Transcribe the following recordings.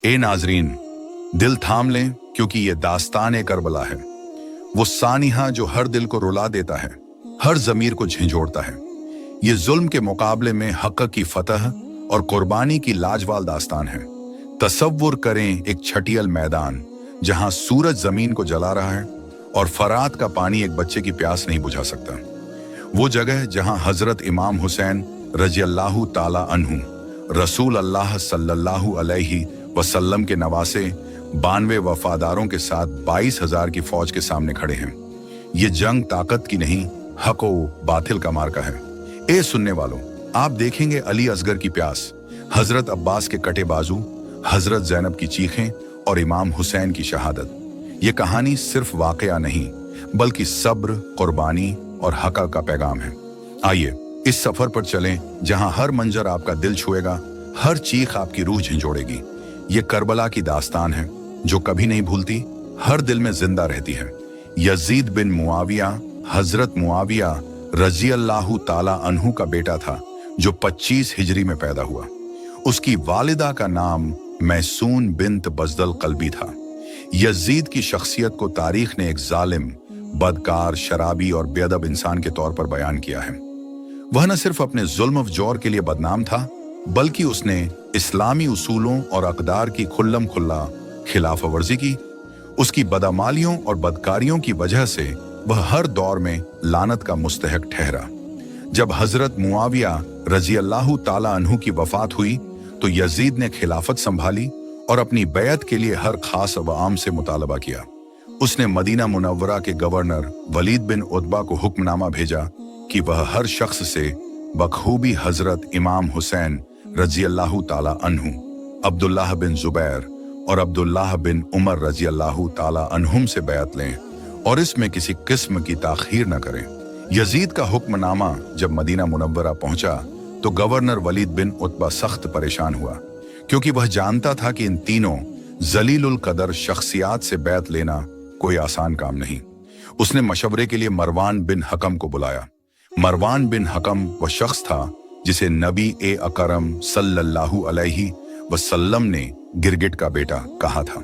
ए नाजरीन, दिल थाम लें क्योंकि ये दास्तान करबला है। वो सानिहा जो हर दिल को रुला देता है, हर जमीर को झंझोड़ता है। ये जुल्म के मुकाबले में हक की फतह और कुर्बानी की लाजवाब दास्तान है। तसव्वुर करें एक छटियल मैदान जहां सूरज जमीन को जला रहा है और फरात का पानी एक बच्चे की प्यास नहीं बुझा सकता। वो जगह जहां हजरत इमाम हुसैन रज़ियल्लाहु ताला अन्हु रसूल अल्लाह सल्लल्लाहु अलैहि वसल्लम के नवासे 92 वफादारों के साथ 22,000 की फौज के सामने खड़े हैं। ये जंग ताकत की नहीं, हक व बातिल का मार्का है। ए सुनने वालों, आप देखेंगे अली असगर की प्यास, हजरत अब्बास के कटे बाजू, हजरत ज़ैनब की चीखें और इमाम हुसैन की शहादत। ये कहानी सिर्फ वाकया नहीं बल्कि सब्र, कुर्बानी और हक का पैगाम है। आइए इस सफर पर चलें जहां हर मंजर आपका दिल छुएगा, हर चीख आपकी रूह झंझोड़ेगी। ये करबला की दास्तान है जो कभी नहीं भूलती, हर दिल में जिंदा रहती है। यजीद बिन मुआविया, हजरत मुआविया रज़ियल्लाहु ताला अन्हु का बेटा था जो 25 हिजरी में पैदा हुआ। उसकी वालिदा का नाम मैसून बिन्त बजदल कल्बी था। यजीद की शख्सियत को तारीख ने एक जालिम, बदकार, शराबी और बेअदब इंसान के तौर पर बयान किया है। वह न सिर्फ अपने जुल्म व जौर के लिए बदनाम था बल्कि उसने इस्लामी उसूलों और अक़दार की खुल्लम खुल्ला खिलाफ वर्जी की। उसकी बदअमालियों और बदकारियों की वजह से वह हर दौर में लानत का मुस्तहक ठहरा। जब हजरत मुआविया रज़ियल्लाहु ताला अन्हु की वफात हुई तो यजीद ने खिलाफत संभाली और अपनी बैत के लिए हर खास व आम से मुतालबा किया। उसने मदीना मुनव्वरा के गवर्नर वलीद बिन उतबा को हुक्मनामा भेजा कि वह हर शख्स से बखूबी हजरत इमाम हुसैन रज़ियल्लाहु ताला अन्हु, अब्दुल्लाह बिन जुबैर और अब्दुल्लाह बिन उमर रज़ियल्लाहु ताला अन्हुम से बैत लें और इसमें किसी किस्म की ताखीर न करें। यजीद का हुक्मनामा जब मदीना मुनव्वरा पहुंचा तो गवर्नर वलीद बिन उतबा सख्त परेशान हुआ क्योंकि वह जानता था कि इन तीनों जलीलुल कदर शख्सियात से बैत लेना कोई आसान काम नहीं। उसने मशवरे के लिए मरवान बिन हकम को बुलाया। मरवान बिन हकम वह शख्स था जिसे नबी ए अकरम सल्लल्लाहु अलैहि वसल्लम ने गिरगिट का बेटा कहा था।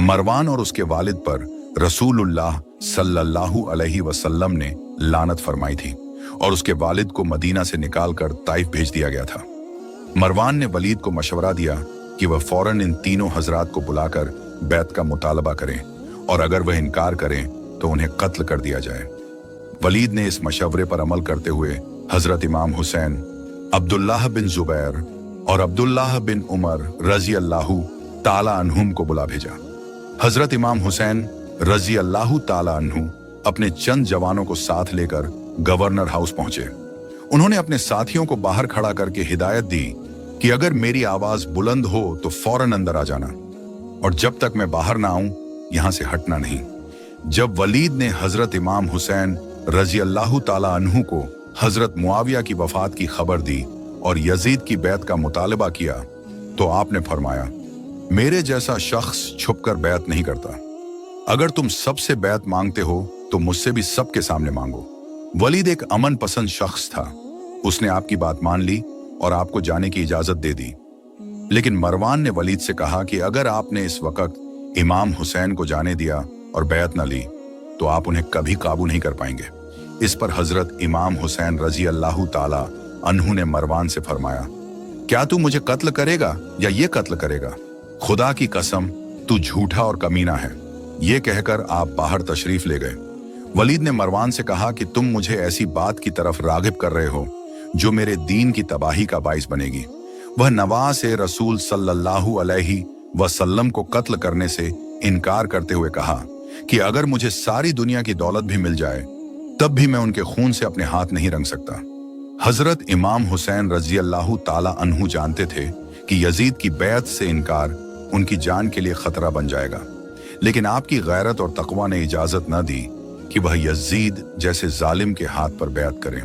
मरवान और उसके वालिद पर रसूलुल्लाह सल्लल्लाहु अलैहि वसल्लम ने लानत फरमाई थी और उसके वालिद को मदीना से निकालकर ताइफ भेज दिया गया था। मरवान ने वलीद को मशवरा दिया कि वह फौरन इन तीनों हजरात को बुलाकर बैत का मुतालबा करें और अगर वह इनकार करें तो उन्हें कत्ल कर दिया जाए। वलीद ने इस मशवरे पर अमल करते हुए हजरत इमाम हुसैन, अब्दुल्लाह बिन जुबैर और अब्दुल्लाह बिन उमर रज़ियल्लाहु ताला अन्हुम को बुला भेजा। हजरत इमाम हुसैन रज़ियल्लाहु ताला अन्हु अपने चंद जवानों को साथ लेकर गवर्नर हाउस पहुंचे। उन्होंने अपने साथियों को बाहर खड़ा करके हिदायत दी कि अगर मेरी आवाज बुलंद हो तो फौरन अंदर आ जाना और जब तक मैं बाहर ना आऊं यहां से हटना नहीं। जब वलीद ने हजरत इमाम हुसैन रज़ियल्लाहु ताला अन्हु को हजरत मुआविया की वफात की खबर दी और यजीद की बैत का मुतालबा किया तो आपने फरमाया, मेरे जैसा शख्स छुपकर बैत नहीं करता। अगर तुम सबसे बैत मांगते हो तो मुझसे भी सबके सामने मांगो। वलीद एक अमन पसंद शख्स था। उसने आपकी बात मान ली और आपको जाने की इजाजत दे दी। लेकिन मरवान ने वलीद से कहा कि अगर आपने इस वक्त इमाम हुसैन को जाने दिया और बैत न ली तो आप उन्हें कभी काबू नहीं कर पाएंगे। इस पर हजरत इमाम हुसैन रज़ियल्लाहु ताला अन्हु ने मरवान से फरमाया, क्या तू मुझे कत्ल करेगा या ये कत्ल करेगा? खुदा की कसम तू झूठा और कमीना है। ये कहकर आप बाहर तशरीफ ले गए। वलीद ने मरवान से कहा कि तुम मुझे ऐसी बात की तरफ रागिब कर रहे हो जो मेरे दीन की तबाही का बाइस बनेगी। वह नवासे रसूल सल्लल्लाहु अलैहि वसल्लम को कत्ल करने से इनकार करते हुए कहा कि अगर मुझे सारी दुनिया की दौलत भी मिल जाए तब भी मैं उनके खून से अपने हाथ नहीं रंग सकता। हजरत इमाम हुसैन रज़ियल्लाहु ताला अन्हु जानते थे कि यजीद की बैत से इनकार उनकी जान के लिए खतरा बन जाएगा, लेकिन आपकी गैरत और तकवा ने इजाजत न दी कि वह यजीद जैसे जालिम के हाथ पर बैत करें।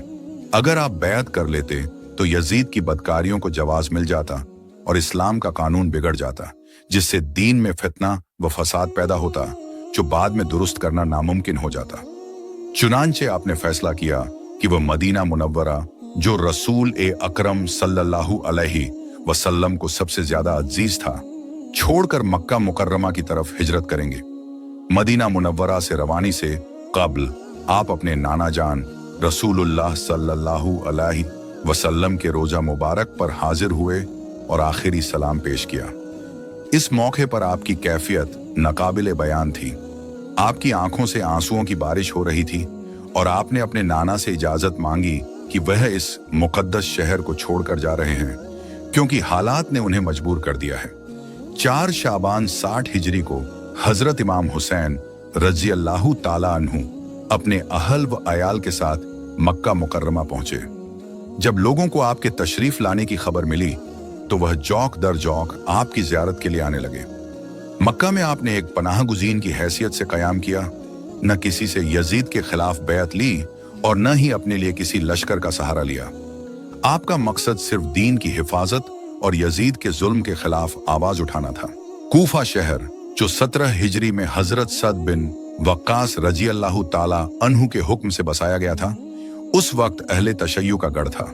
अगर आप बैत कर लेते तो यजीद की बदकारियों को जवाज मिल जाता और इस्लाम का कानून बिगड़ जाता, जिससे दीन में फितना व फसाद पैदा होता जो बाद में दुरुस्त करना नामुमकिन हो जाता। चुनांचे आपने फैसला किया कि वह मदीना मुनव्वरा जो रसूल ए अकरम सल्लल्लाहु अलैहि वसल्लम को सबसे ज्यादा अजीज था, छोड़कर मक्का मुकर्रमा की तरफ हिजरत करेंगे। मदीना मुनव्वरा से रवानी से कब्ल आप अपने नाना जान रसूलुल्लाह सल्लल्लाहु अलैहि वसल्लम के रोजा मुबारक पर हाजिर हुए और आखिरी सलाम पेश किया। इस मौके पर आपकी कैफियत नाकाबिले बयान थी। आपकी आंखों से आंसुओं की बारिश हो रही थी और आपने अपने नाना से इजाजत मांगी कि वह इस मुकद्दस शहर को छोड़कर जा रहे हैं, क्योंकि हालात ने उन्हें मजबूर कर दिया है। 4 शाबान 60 हिजरी को हजरत इमाम हुसैन रजी अल्लाहु ताला अन्हु अपने अहल व अयाल के साथ मक्का मुकर्रमा पहुंचे। जब लोगों को आपके तशरीफ लाने की खबर मिली तो वह जौक दर जौक आपकी ज़ियारत के लिए आने लगे। मक्का में आपने एक पनाह गुज़ीन की हैसियत से क़याम किया, न किसी से यजीद के खिलाफ बैत ली और न ही अपने लिए किसी लश्कर का सहारा लिया। आपका मकसद सिर्फ दीन की हिफाजत और यजीद के जुल्म के खिलाफ आवाज उठाना था। कूफा शहर जो 17 हिजरी में हजरत सद बिन वक्कास रजी अल्लाहु ताला अन्हु के हुक्म से बसाया गया था, उस वक्त अहले तशय्युअ का गढ़ था।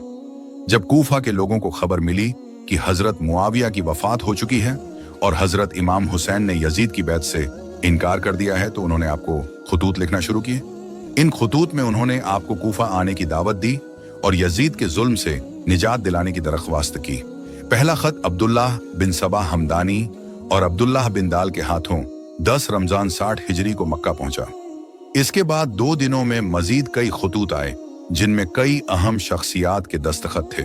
जब कूफा के लोगों को खबर मिली कि हजरत मुआविया की वफात हो चुकी है और हजरत इमाम हुसैन ने यजीद की बैत से इनकार कर दिया है, तो उन्होंने आपको खुतूत लिखना शुरू किए। इन खुतूत में उन्होंने आपको कूफा आने की दावत दी और यजीद के जुल्म से निजात दिलाने की दरख्वास्त की। पहला खत अब्दुल्लाह बिन सबा हमदानी और अब्दुल्लाह बिन दाल के हाथों 10 रमजान 60 हिजरी को मक्का पहुंचा। इसके बाद 2 दिनों में मजीद कई खुतूत आए, जिनमें कई अहम शख्सियात के दस्तखत थे।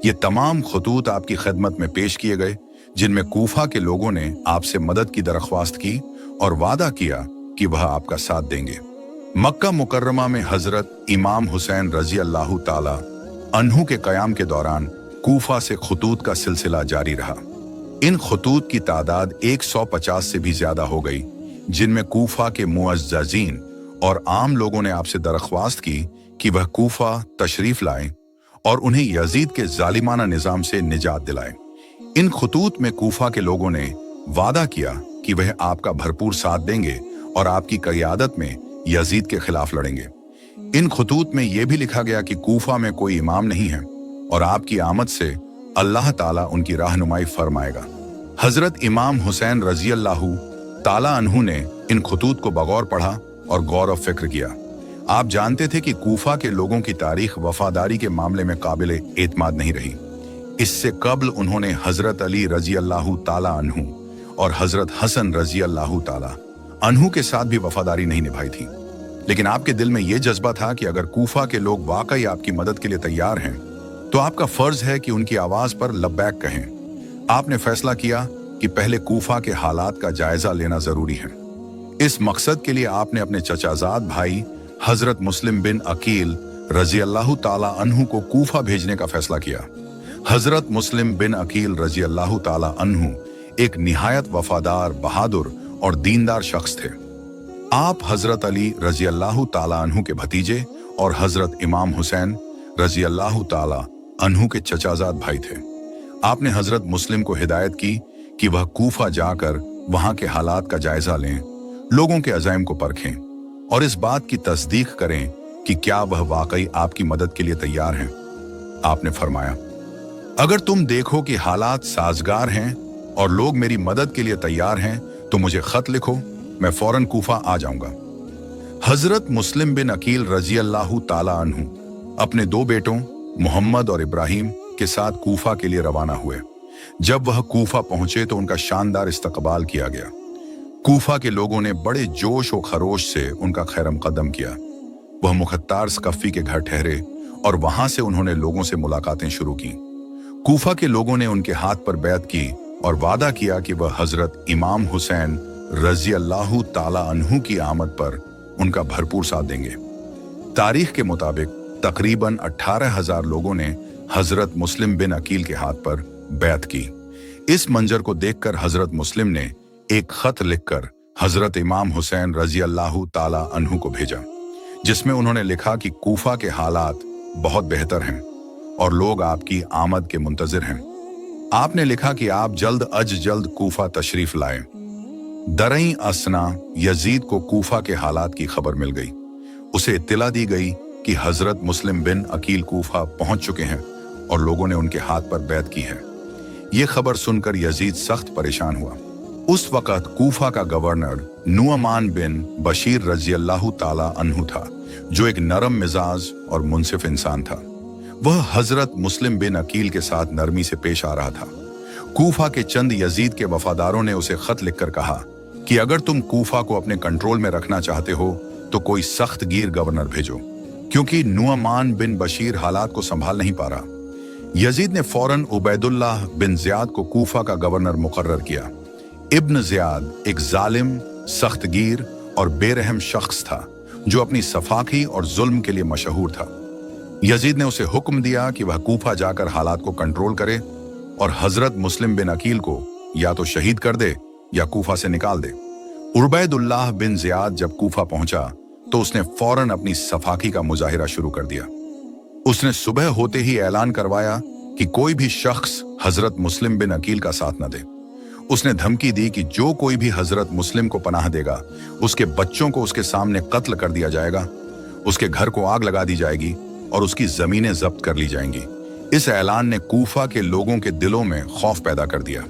ये तमाम खुतूत आपकी खिदमत में पेश किए गए, जिनमें कूफा के लोगों ने आपसे मदद की दरख्वास्त की और वादा किया कि वह आपका साथ देंगे। मक्का मुकर्रमा में हजरत इमाम हुसैन रजी अल्लाहु ताला अन्हु के क़याम के दौरान कूफा से खुतूत का सिलसिला जारी रहा। इन खुतूत की तादाद 150 से भी ज्यादा हो गई, जिनमें कूफा के मुअज़्ज़ज़ीन और आम लोगों ने आपसे दरख्वास्त की कि वह कूफा तशरीफ लाएं और उन्हें यजीद के जालिमाना निज़ाम से निजात दिलाएं। इन खुतूत में कूफा के लोगों ने वादा किया कि वह आपका भरपूर साथ देंगे और आपकी क़यादत में यजीद के खिलाफ लड़ेंगे। इन खुतूत में यह भी लिखा गया कि कूफा में कोई इमाम नहीं है और आपकी आमद से अल्लाह ताला उनकी रहनुमाई फरमाएगा। हजरत इमाम हुसैन रजी अल्लाहु ताला अन्हु ने इन खुतूत को बगौर पढ़ा और गौर और फिक्र किया। आप जानते थे कि कूफा के लोगों की तारीख वफादारी के मामले में काबिल एतमाद नहीं रही। इससे कबल उन्होंने हजरत अली रजी अल्लाहु ताला अन्हु और हजरत हसन रजी अल्लाहु ताला अन्हु के साथ भी वफादारी नहीं निभाई थी। लेकिन आपके दिल में यह जज्बा था कि अगर कूफा के लोग वाकई आपकी मदद के लिए तैयार हैं, तो आपका फर्ज है कि उनकी आवाज पर लब्बैक कहें। आपने फैसला किया कि पहले कूफा के हालात का जायजा लेना जरूरी है। इस मकसद के लिए आपने अपने चचाजाद भाई हजरत मुस्लिम बिन अकील रजी अल्लाहु ताला अन्हु को कूफा भेजने का फैसला किया। हजरत मुस्लिम बिन अकील रजी अल्लाहु ताला अन्हु एक निहायत वफादार, बहादुर और दीनदार शख्स थे। आप हजरत अली रजी अल्लाहु ताला अन्हु के भतीजे और हजरत इमाम हुसैन रजी अल्लाहु ताला अन्हु के चचाजाद भाई थे। आपने हजरत मुस्लिम को हिदायत की कि वह कूफा जाकर वहां के हालात का जायजा लें, लोगों के अज़ाइम को परखें और इस बात की तस्दीक करें कि क्या वह वाकई आपकी मदद के लिए तैयार हैं। आपने फरमाया, अगर तुम देखो कि हालात साजगार हैं और लोग मेरी मदद के लिए तैयार हैं, तो मुझे खत लिखो, मैं फौरन कूफा आ जाऊंगा। हजरत मुस्लिम बिन अकील रजी अल्लाहु ताला अन्हु अपने 2 बेटों मोहम्मद और इब्राहिम के साथ कूफा के लिए रवाना हुए। जब वह कूफा पहुंचे तो उनका शानदार इस्तकबाल किया गया। कूफा के लोगों ने बड़े जोश और खरोश से उनका खैरमकदम किया। वह मुख्तार सकफी के घर ठहरे और वहां से उन्होंने लोगों से मुलाकातें शुरू की। कूफा के लोगों ने उनके हाथ पर बैत की और वादा किया कि वह हजरत इमाम हुसैन रजी अल्लाहु ताला अन्हु की आमद पर उनका भरपूर साथ देंगे। तारीख के मुताबिक तकरीबन 18,000 लोगों ने हजरत मुस्लिम बिन अकील के हाथ पर बैत की। इस मंजर को देखकर हजरत मुस्लिम ने एक खत लिखकर हजरत इमाम हुसैन रजी अल्लाहु ताला अन्हु को भेजा, जिसमें उन्होंने लिखा कि कूफा के हालात बहुत बेहतर हैं और लोग आपकी आमद के मुंतजिर हैं। आपने लिखा कि आप जल्द अज जल्द कूफा तशरीफ लाएं। दरई असना यजीद को कूफा के हालात की खबर मिल गई। उसे इत्तला दी गई कि हजरत मुस्लिम बिन अकील कूफा पहुंच चुके हैं और लोगों ने उनके हाथ पर बैत की है। ये खबर सुनकर यजीद सख्त परेशान हुआ। उस वक़्त कूफा का गवर्नर नुअमान बिन बशीर रजी अल्लाह ताला अन्हु था, जो एक नरम मिजाज और मुनसिफ इंसान था। वह हजरत मुस्लिम बिन अकील के साथ नरमी से पेश आ रहा था। कूफा के चंद यजीद के वफादारों ने उसे खत लिखकर कहा कि अगर तुम कूफा को अपने कंट्रोल में रखना चाहते हो तो कोई सख्त गिर गवर्नर भेजो, क्योंकि नुअमान बिन बशीर हालात को संभाल नहीं पा रहा। यजीद ने फौरन उबैदुल्लाह बिन ज़ियाद को कूफा का गवर्नर मुकर्रर किया। इब्न ज़ियाद एक जालिम, सख्तगीर और बेरहम शख्स था, जो अपनी सफाकी और जुल्म के लिए मशहूर था। यजीद ने उसे हुक्म दिया कि वह कूफा जाकर हालात को कंट्रोल करे और हजरत मुस्लिम बिन अकील को या तो शहीद कर दे या कूफा से निकाल दे। उबैदुल्लाह बिन ज़ियाद जब कूफा पहुंचा तो उसने फौरन अपनी सफाकी का मुजाहिरा शुरू कर दिया। उसने सुबह होते ही ऐलान करवाया कि कोई भी शख्स हजरत मुस्लिम बिन अकील का साथ न दे। उसने धमकी दी कि जो कोई भी हजरत मुस्लिम को पनाह देगा, उसके बच्चों को उसके सामने कत्ल कर दिया जाएगा, उसके घर को आग लगा दी जाएगी और उसकी जमीनें जब्त कर ली जाएंगी। इस ऐलान ने कूफा के लोगों के दिलों में खौफ पैदा कर दिया।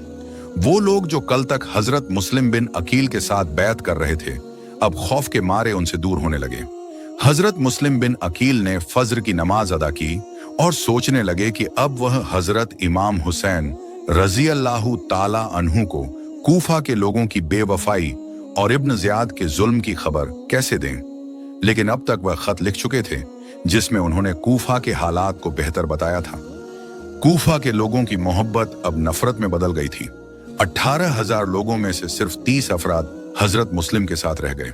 वो लोग जो कल तक हजरत मुस्लिम बिन अकील के साथ बैत कर रहे थे, अब खौफ के मारे उनसे दूर होने लगे। हजरत मुस्लिम बिन अकील ने फज्र की नमाज अदा की और सोचने लगे कि अब वह हजरत इमाम हुसैन रजी अल्लाह ताला अन्हु को कूफा के लोगों की बेवफाई और इब्न ज़ियाद के जुल्म की खबर कैसे दें। लेकिन अब तक वह खत लिख चुके थे जिसमें उन्होंने कूफा के हालात को बेहतर बताया था। कूफा के लोगों की मोहब्बत अब नफरत में बदल गई थी। 18,000 लोगों में से सिर्फ 30 अफराद हजरत मुस्लिम के साथ रह गए।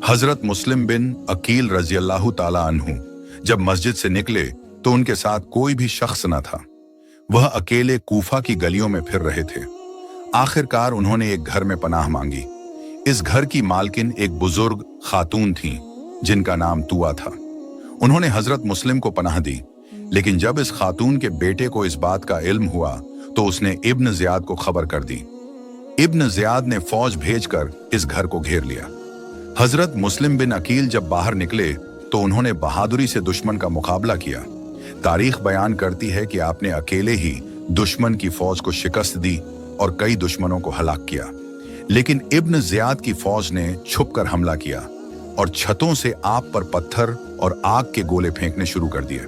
हजरत मुस्लिम बिन अकील रजी अल्लाह ताला अन्हु जब मस्जिद से निकले तो उनके साथ कोई भी शख्स न था। वह अकेले कूफा की गलियों में फिर रहे थे। आखिरकार उन्होंने एक घर में पनाह मांगी। इस घर की मालकिन एक बुजुर्ग खातून थी जिनका नाम तुआ था। उन्होंने हजरत मुस्लिम को पनाह दी, लेकिन जब इस खातून के बेटे को इस बात का इल्म हुआ तो उसने इब्न ज़ियाद को खबर कर दी। इब्न ज़ियाद ने फौज भेजकर इस घर को घेर लिया। हजरत मुस्लिम बिन अकील जब बाहर निकले तो उन्होंने बहादुरी से दुश्मन का मुकाबला किया। तारीख बयान करती है कि आपने अकेले ही दुश्मन की फौज को शिकस्त दी और कई दुश्मनों को हलाक किया। लेकिन इब्न ज़ियाद की फौज ने छुपकर हमला किया और छतों से आप पर पत्थर और आग के गोले फेंकने शुरू कर दिए।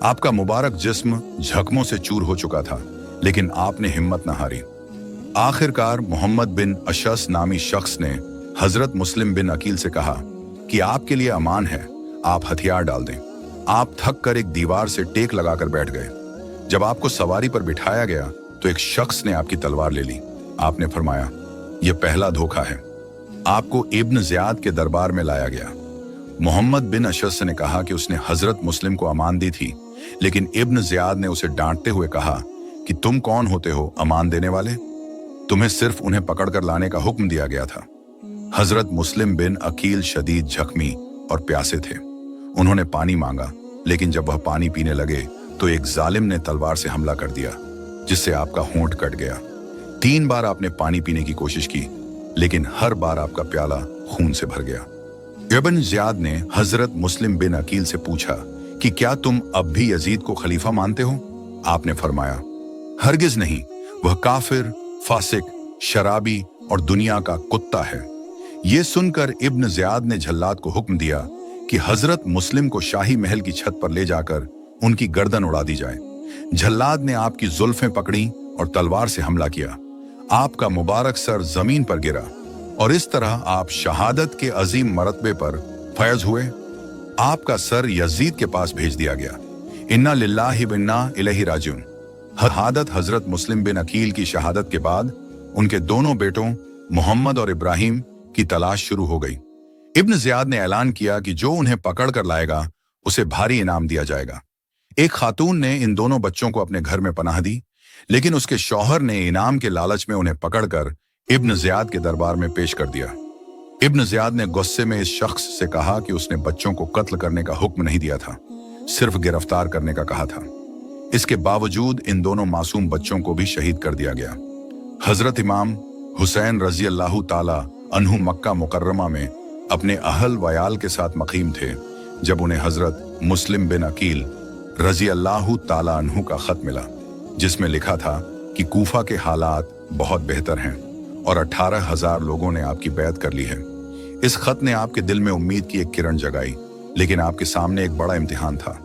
आपका मुबारक जिस्म जख्मों से चूर हो चुका था, लेकिन आपने हिम्मत न हारी। आखिरकार मोहम्मद बिन अशस नामी शख्स ने हजरत मुस्लिम बिन अकील से कहा कि आपके लिए अमान है, आप हथियार डाल दें। आप थक कर एक दीवार से टेक लगाकर बैठ गए। जब आपको सवारी पर बिठाया गया तो एक शख्स ने आपकी तलवार ले ली। आपने फरमाया, यह पहला धोखा है। आपको इब्न ज़ियाद के दरबार में लाया गया। मोहम्मद बिन अशस ने कहा कि उसने हजरत मुस्लिम को अमान दी थी, लेकिन इब्न ज़ियाद ने उसे डांटते हुए कहा कि तुम कौन होते हो अमान देने वाले? तुम्हें सिर्फ उन्हें पकड़कर लाने का हुक्म दिया गया था। हजरत मुस्लिम बिन अकील शदीद जख्मी और प्यासे थे। उन्होंने पानी मांगा, लेकिन जब वह पानी पीने लगे तो एक जालिम ने तलवार से हमला कर दिया, जिससे आपका होंठ कट गया। 3 बार आपने पानी पीने की कोशिश की, लेकिन हर बार आपका प्याला खून से भर गया। इब्न ज़ियाद ने हजरत मुस्लिम बिन अकील से पूछा कि क्या तुम अब भी यजीद को खलीफा मानते हो? आपने फरमाया, हरगिज नहीं, वह काफिर, फासिक, शराबी और दुनिया का कुत्ता है। ये सुनकर इब्न ज़ियाद ने झल्लाद को हुक्म दिया कि हजरत मुस्लिम को शाही महल की छत पर ले जाकर उनकी गर्दन उड़ा दी जाए। झल्लाद ने आपकी जुल्फें पकड़ी और तलवार से हमला किया। आपका मुबारक सर जमीन पर गिरा और इस तरह आप शहादत के अजीम मरतबे पर फैज हुए। आपका सर यजीद के पास भेज दिया गया। इन्ना लिल्लाहि व इन्ना इलैहि राजिऊन। शहादत हजरत मुस्लिम बिन अकील की शहादत के बाद उनके दोनों बेटों मोहम्मद और इब्राहिम की तलाश शुरू हो गई। इब्न ज़ियाद ने ऐलान किया कि जो उन्हें पकड़ कर लाएगा उसे भारी इनाम दिया जाएगा। एक खातून ने इन दोनों बच्चों को अपने घर में पनाह दी, लेकिन उसके शौहर ने इनाम के लालच में उन्हें पकड़कर इब्न ज़ियाद के दरबार में पेश कर दिया। इब्न ज़ियाद ने गुस्से में इस शख्स से कहा कि उसने बच्चों को कत्ल करने का हुक्म नहीं दिया था, सिर्फ गिरफ्तार करने का कहा था। इसके बावजूद इन दोनों मासूम बच्चों को भी शहीद कर दिया गया। हजरत इमाम हुसैन रजी अल्लाह ताला अन्हु मक्का मुकर्रमा में अपने अहल वयाल के साथ मकीम थे जब उन्हें हजरत मुस्लिम बिन अकील रजी अल्लाह ताला अन्हु का खत मिला, जिसमें लिखा था कि कूफा के हालात बहुत बेहतर हैं और 18,000 लोगों ने आपकी बैत कर ली है। इस खत ने आपके दिल में उम्मीद की एक किरण जगाई, लेकिन आपके सामने एक बड़ा इम्तिहान था।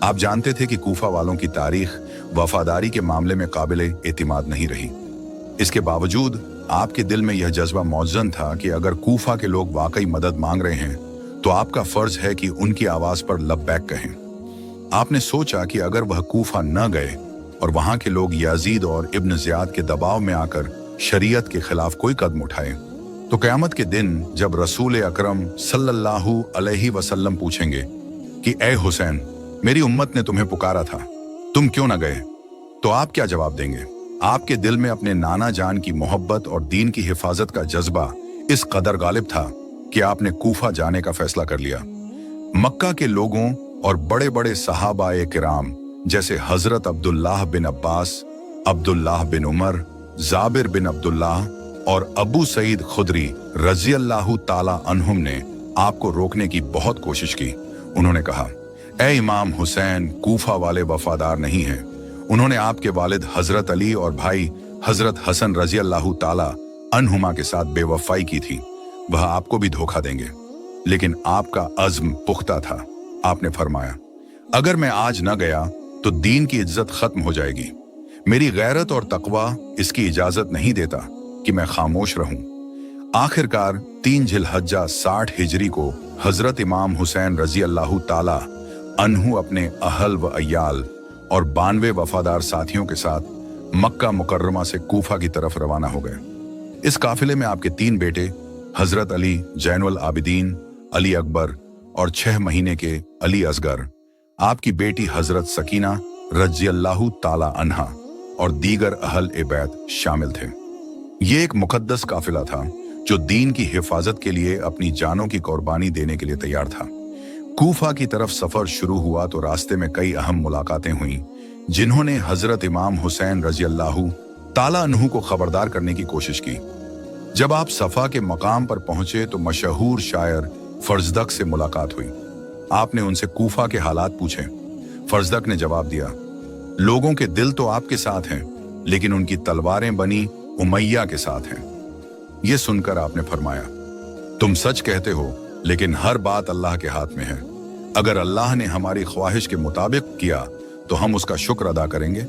आप जानते थे कि कूफा वालों की तारीख वफादारी के मामले में काबिले एतिमाद नहीं रही। इसके बावजूद आपके दिल में यह जज्बा मौजूद था कि अगर कूफा के लोग वाकई मदद मांग रहे हैं तो आपका फर्ज है कि उनकी आवाज पर लब्बैक कहें। आपने सोचा कि अगर वह कूफा न गए और वहां के लोग याजीद और इब्न ज़ियाद के दबाव में आकर शरीयत के खिलाफ कोई कदम उठाए तो क़यामत के दिन जब रसूल अकरम सल्लल्लाहु अलैहि वसल्लम पूछेंगे कि ए हुसैन, मेरी उम्मत ने तुम्हें पुकारा था, तुम क्यों न गए, तो आप क्या जवाब देंगे? आपके दिल में अपने नाना जान की मोहब्बत और दीन की हिफाजत का जज्बा इस कदर गालिब था कि आपने कूफा जाने का फैसला कर लिया। मक्का के लोगों और बड़े बड़े सहाबाए किराम जैसे हजरत अब्दुल्लाह बिन अब्बास, अब्दुल्लाह बिन उमर, जाबिर बिन अब्दुल्लाह और अबू सईद खुदरी रजी अल्लाह ताला अन्हुम ने आपको रोकने की बहुत कोशिश की। उन्होंने कहा, ए इमाम हुसैन, कूफा वाले वफादार नहीं हैं। उन्होंने आपके वालिद हजरत अली और भाई हजरत हसन रजी अल्लाह ताला अन्हुमा के साथ बेवफाई की थी, वह आपको भी धोखा देंगे। लेकिन आपका अज़्म पुख्ता था। आपने फरमाया, अगर मैं आज न गया तो दीन की इज्जत खत्म हो जाएगी। मेरी गैरत और तकवा इसकी इजाजत नहीं देता कि मैं खामोश रहूं। आखिरकार 3 ज़िलहज्जा 60 हिजरी को हजरत इमाम हुसैन रजी अल्लाह ताला अन्हु अपने अहल व अयाल और 92 वफादार साथियों के साथ मक्का मुकर्रमा से कूफा की तरफ रवाना हो गए। इस काफिले में आपके 3 बेटे हजरत अली जैनुल आबिदीन, अली अकबर और 6 महीने के अली असगर, आपकी बेटी हजरत सकीना रजी अल्लाह ताला अन्हा और दीगर अहल ए बैत शामिल थे। ये एक मुकद्दस काफिला था जो दीन की हिफाजत के लिए अपनी जानों की कुर्बानी देने के लिए तैयार था। कूफा की तरफ सफर शुरू हुआ तो रास्ते में कई अहम मुलाकातें हुईं जिन्होंने हजरत इमाम हुसैन रजी अल्लाह ताला अन्हु को खबरदार करने की कोशिश की। जब आप सफा के मकाम पर पहुंचे तो मशहूर शायर फर्जदक से मुलाकात हुई। आपने उनसे कूफा के हालात पूछे। फर्जदक ने जवाब दिया, लोगों के दिल तो आपके साथ हैं, लेकिन उनकी तलवारें बनी उमैया के साथ हैं। यह सुनकर आपने फरमाया, तुम सच कहते हो, लेकिन हर बात अल्लाह के हाथ में है। अगर अल्लाह ने हमारी ख्वाहिश के मुताबिक किया तो हम उसका शुक्र अदा करेंगे,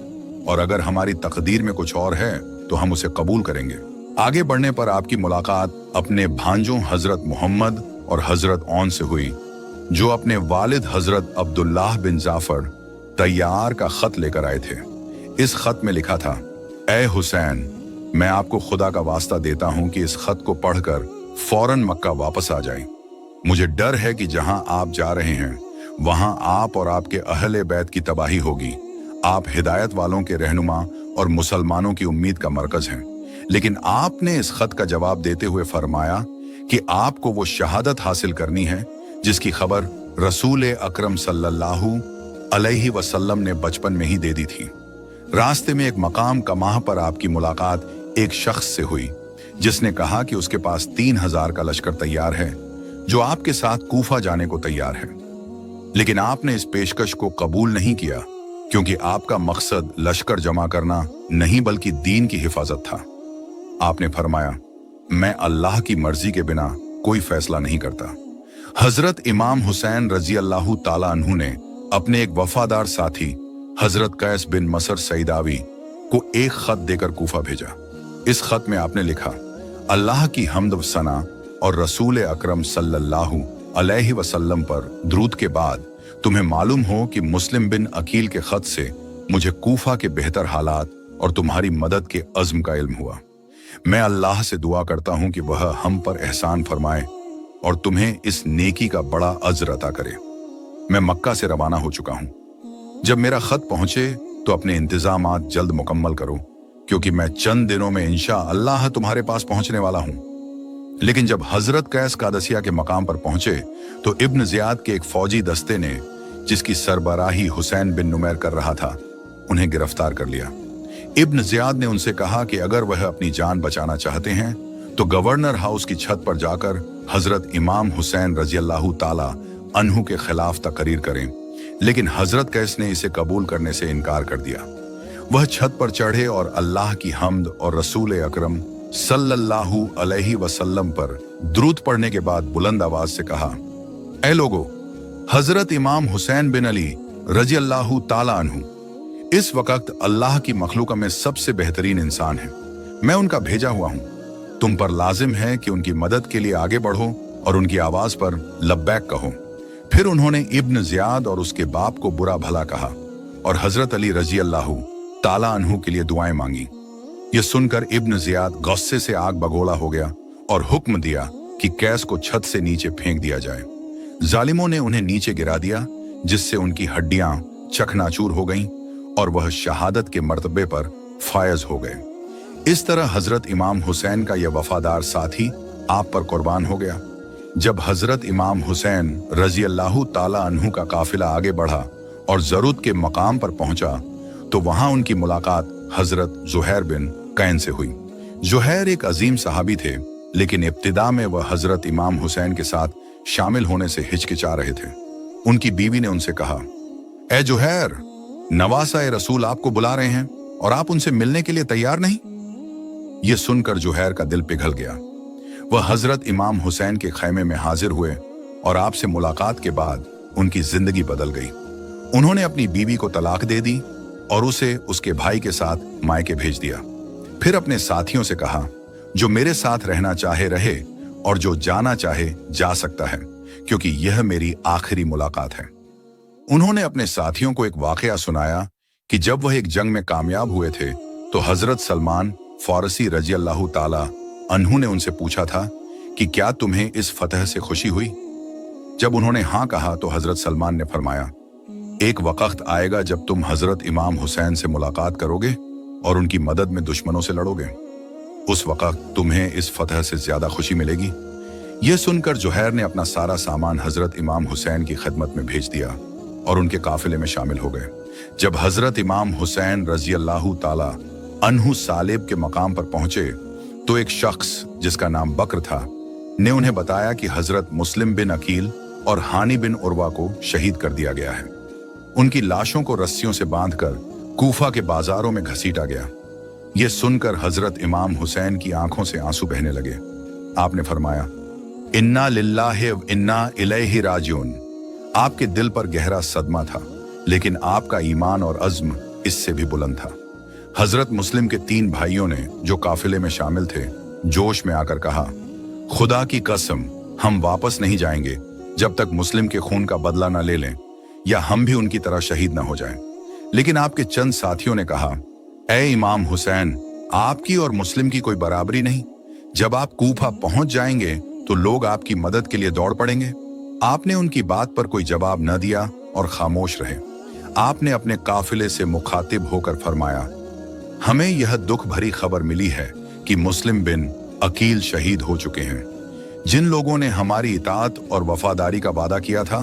और अगर हमारी तकदीर में कुछ और है तो हम उसे कबूल करेंगे। आगे बढ़ने पर आपकी मुलाकात अपने भांजों हजरत मोहम्मद और हजरत औन से हुई, जो अपने वालिद हजरत अब्दुल्लाह बिन जाफर तैयार का खत लेकर आए थे। इस खत में लिखा था, ए हुसैन, मैं आपको खुदा का वास्ता देता हूं कि इस खत को पढ़कर फौरन मक्का वापस आ जाएं। मुझे डर है कि जहां आप जा रहे हैं वहां आप और आपके अहले बैत की तबाही होगी। आप हिदायत वालों के रहनुमा और मुसलमानों की उम्मीद का मरकज हैं। लेकिन आपने इस खत का जवाब देते हुए फरमाया कि आपको वो शहादत हासिल करनी है जिसकी खबर रसूल अकरम सल्लल्लाहु अलैहि वसल्लम ने बचपन में ही दे दी थी। रास्ते में एक मकाम कमाह पर आपकी मुलाकात एक शख्स से हुई जिसने कहा कि उसके पास 3000 का लश्कर तैयार है जो आपके साथ कूफा जाने को तैयार है। लेकिन आपने इस पेशकश को कबूल नहीं किया क्योंकि आपका मकसद लश्कर जमा करना नहीं बल्कि दीन की हिफाजत था। आपने फरमाया, मैं अल्लाह की मर्जी के बिना कोई फैसला नहीं करता। हजरत इमाम हुसैन रजी अल्लाह ताला अन्हु ने अपने एक वफादार साथी हजरत कैस बिन मसर सईदावी को एक खत देकर कूफा भेजा। इस खत में आपने लिखा, अल्लाह की हम्द व सना और रसूल अकरम सल्लल्लाहु अलैहि वसल्लम पर द्रूद के बाद तुम्हें मालूम हो कि मुस्लिम बिन अकील के खत से मुझे कूफा के बेहतर हालात और तुम्हारी मदद के अज़्म का इल्म हुआ। मैं अल्लाह से दुआ करता हूं कि वह हम पर एहसान फरमाए और तुम्हें इस नेकी का बड़ा अज्र अता करे। मैं मक्का से रवाना हो चुका हूं। जब मेरा खत पहुंचे तो अपने इंतजामात जल्द मुकम्मल करो, क्योंकि मैं चंद दिनों में इंशा अल्लाह तुम्हारे पास पहुंचने वाला हूं। लेकिन जब हजरत कैस कादसिया के मकाम पर पहुंचे तो इब्न ज़ियाद के एक फौजी दस्ते ने, जिसकी सरबराही हुसैन बिन नुमैर कर रहा था, उन्हें गिरफ्तार कर लिया। इब्न ज़ियाद ने उनसे कहा कि अगर वह अपनी जान बचाना चाहते हैं तो गवर्नर हाउस की छत पर जाकर हजरत इमाम हुसैन रजी अल्लाह ताला अन्हु के खिलाफ तकरीर करें। लेकिन हजरत कैस ने इसे कबूल करने से इनकार कर दिया। वह छत पर चढ़े और अल्लाह की हम्द और रसूल अकरम सल्लल्लाहु अलैहि वसल्लम पर दुरूद पढ़ने के बाद बुलंद आवाज से कहा, ऐ लोगो, हजरत इमाम हुसैन बिन अली रजी अल्लाहु ताला अन्हु इस वक्त अल्लाह की मखलूका में सबसे बेहतरीन इंसान है। मैं उनका भेजा हुआ हूं। तुम पर लाजिम है कि उनकी मदद के लिए आगे बढ़ो और उनकी आवाज पर लब्बैक कहो। फिर उन्होंने इब्न जियाद और उसके बाप को बुरा भला कहा और हजरत अली रजी अल्लाहु ताला अन्हु के लिए दुआएं मांगी। यह सुनकर इब्न जियाद गुस्से से आग बगोला हो गया और हुक्म दिया कि कैस को छत से नीचे फेंक दिया जाए। जालिमों ने उन्हें नीचे गिरा दिया, जिससे उनकी हड्डियां चकनाचूर हो गईं और वह शहादत के मर्तबे पर फायज हो गए। इस तरह हजरत इमाम हुसैन का यह वफादार साथी आप पर कुर्बान हो गया। जब हजरत इमाम हुसैन रजी अल्लाहु ताला अन्हु का काफिला आगे बढ़ा और जरूरत के मकाम पर पहुंचा तो वहां उनकी मुलाकात हजरत जुहैर बिन कैन से हुई। जुहैर एक अजीम सहाबी थे, लेकिन इब्तिदा में वह हजरत इमाम हुसैन के साथ शामिल होने से हिचकिचा रहे थे। उनकी बीवी ने उनसे कहा, ए जुहैर, नवासा रसूल आपको बुला रहे हैं और आप उनसे मिलने के लिए तैयार नहीं। यह सुनकर जुहैर का दिल पिघल गया। वह हजरत इमाम हुसैन के खैमे में हाजिर हुए और आपसे मुलाकात के बाद उनकी जिंदगी बदल गई। उन्होंने अपनी बीवी को तलाक दे दी और उसे उसके भाई के साथ मायके भेज दिया। फिर अपने साथियों से कहा, जो मेरे साथ रहना चाहे रहे और जो जाना चाहे जा सकता है, क्योंकि यह मेरी आखिरी मुलाकात है। उन्होंने अपने साथियों को एक वाकया सुनाया कि जब वह एक जंग में कामयाब हुए थे तो हजरत सलमान फारसी रजी अल्लाहु ताला अन्हु ने उनसे पूछा था कि क्या तुम्हें इस फतह से खुशी हुई। जब उन्होंने हाँ कहा तो हजरत सलमान ने फरमाया, एक वक्त आएगा जब तुम हजरत इमाम हुसैन से मुलाकात करोगे और उनकी मदद में दुश्मनों से लड़ोगे। उस वक्त तुम्हें इस फतह से ज्यादा खुशी मिलेगी। यह सुनकर जुहैर ने अपना सारा सामान हजरत इमाम हुसैन की खिदमत में भेज दिया और उनके काफिले में शामिल हो गए। जब हजरत इमाम हुसैन रजी अल्लाहु ताला अन्हु सालेब के मकाम पर पहुंचे तो एक शख्स जिसका नाम बकर था ने उन्हें बताया कि हजरत मुस्लिम बिन अकील और हानी बिन उर्वा को शहीद कर दिया गया है। उनकी लाशों को रस्सियों से बांधकर कूफा के बाजारों में घसीटा गया। यह सुनकर हजरत इमाम हुसैन की आंखों से आंसू बहने लगे। आपने फरमाया, इन्ना लिल्लाहि व इन्ना इलैहि राजिऊन। आपके दिल पर गहरा सदमा था, लेकिन आपका ईमान और अज़्म इससे भी बुलंद था। हजरत मुस्लिम के 3 भाइयों ने, जो काफिले में शामिल थे, जोश में आकर कहा, खुदा की कसम, हम वापस नहीं जाएंगे जब तक मुस्लिम के खून का बदला न ले लें या हम भी उनकी तरह शहीद न हो जाएं। लेकिन आपके चंद साथियों ने कहा, ए इमाम हुसैन, आपकी और मुस्लिम की कोई बराबरी नहीं। जब आप कूफा पहुंच जाएंगे तो लोग आपकी मदद के लिए दौड़ पड़ेंगे। आपने उनकी बात पर कोई जवाब न दिया और खामोश रहे। आपने अपने काफिले से मुखातिब होकर फरमाया, हमें यह दुख भरी खबर मिली है कि मुस्लिम बिन अकील शहीद हो चुके हैं। जिन लोगों ने हमारी इताअत और वफादारी का वादा किया था,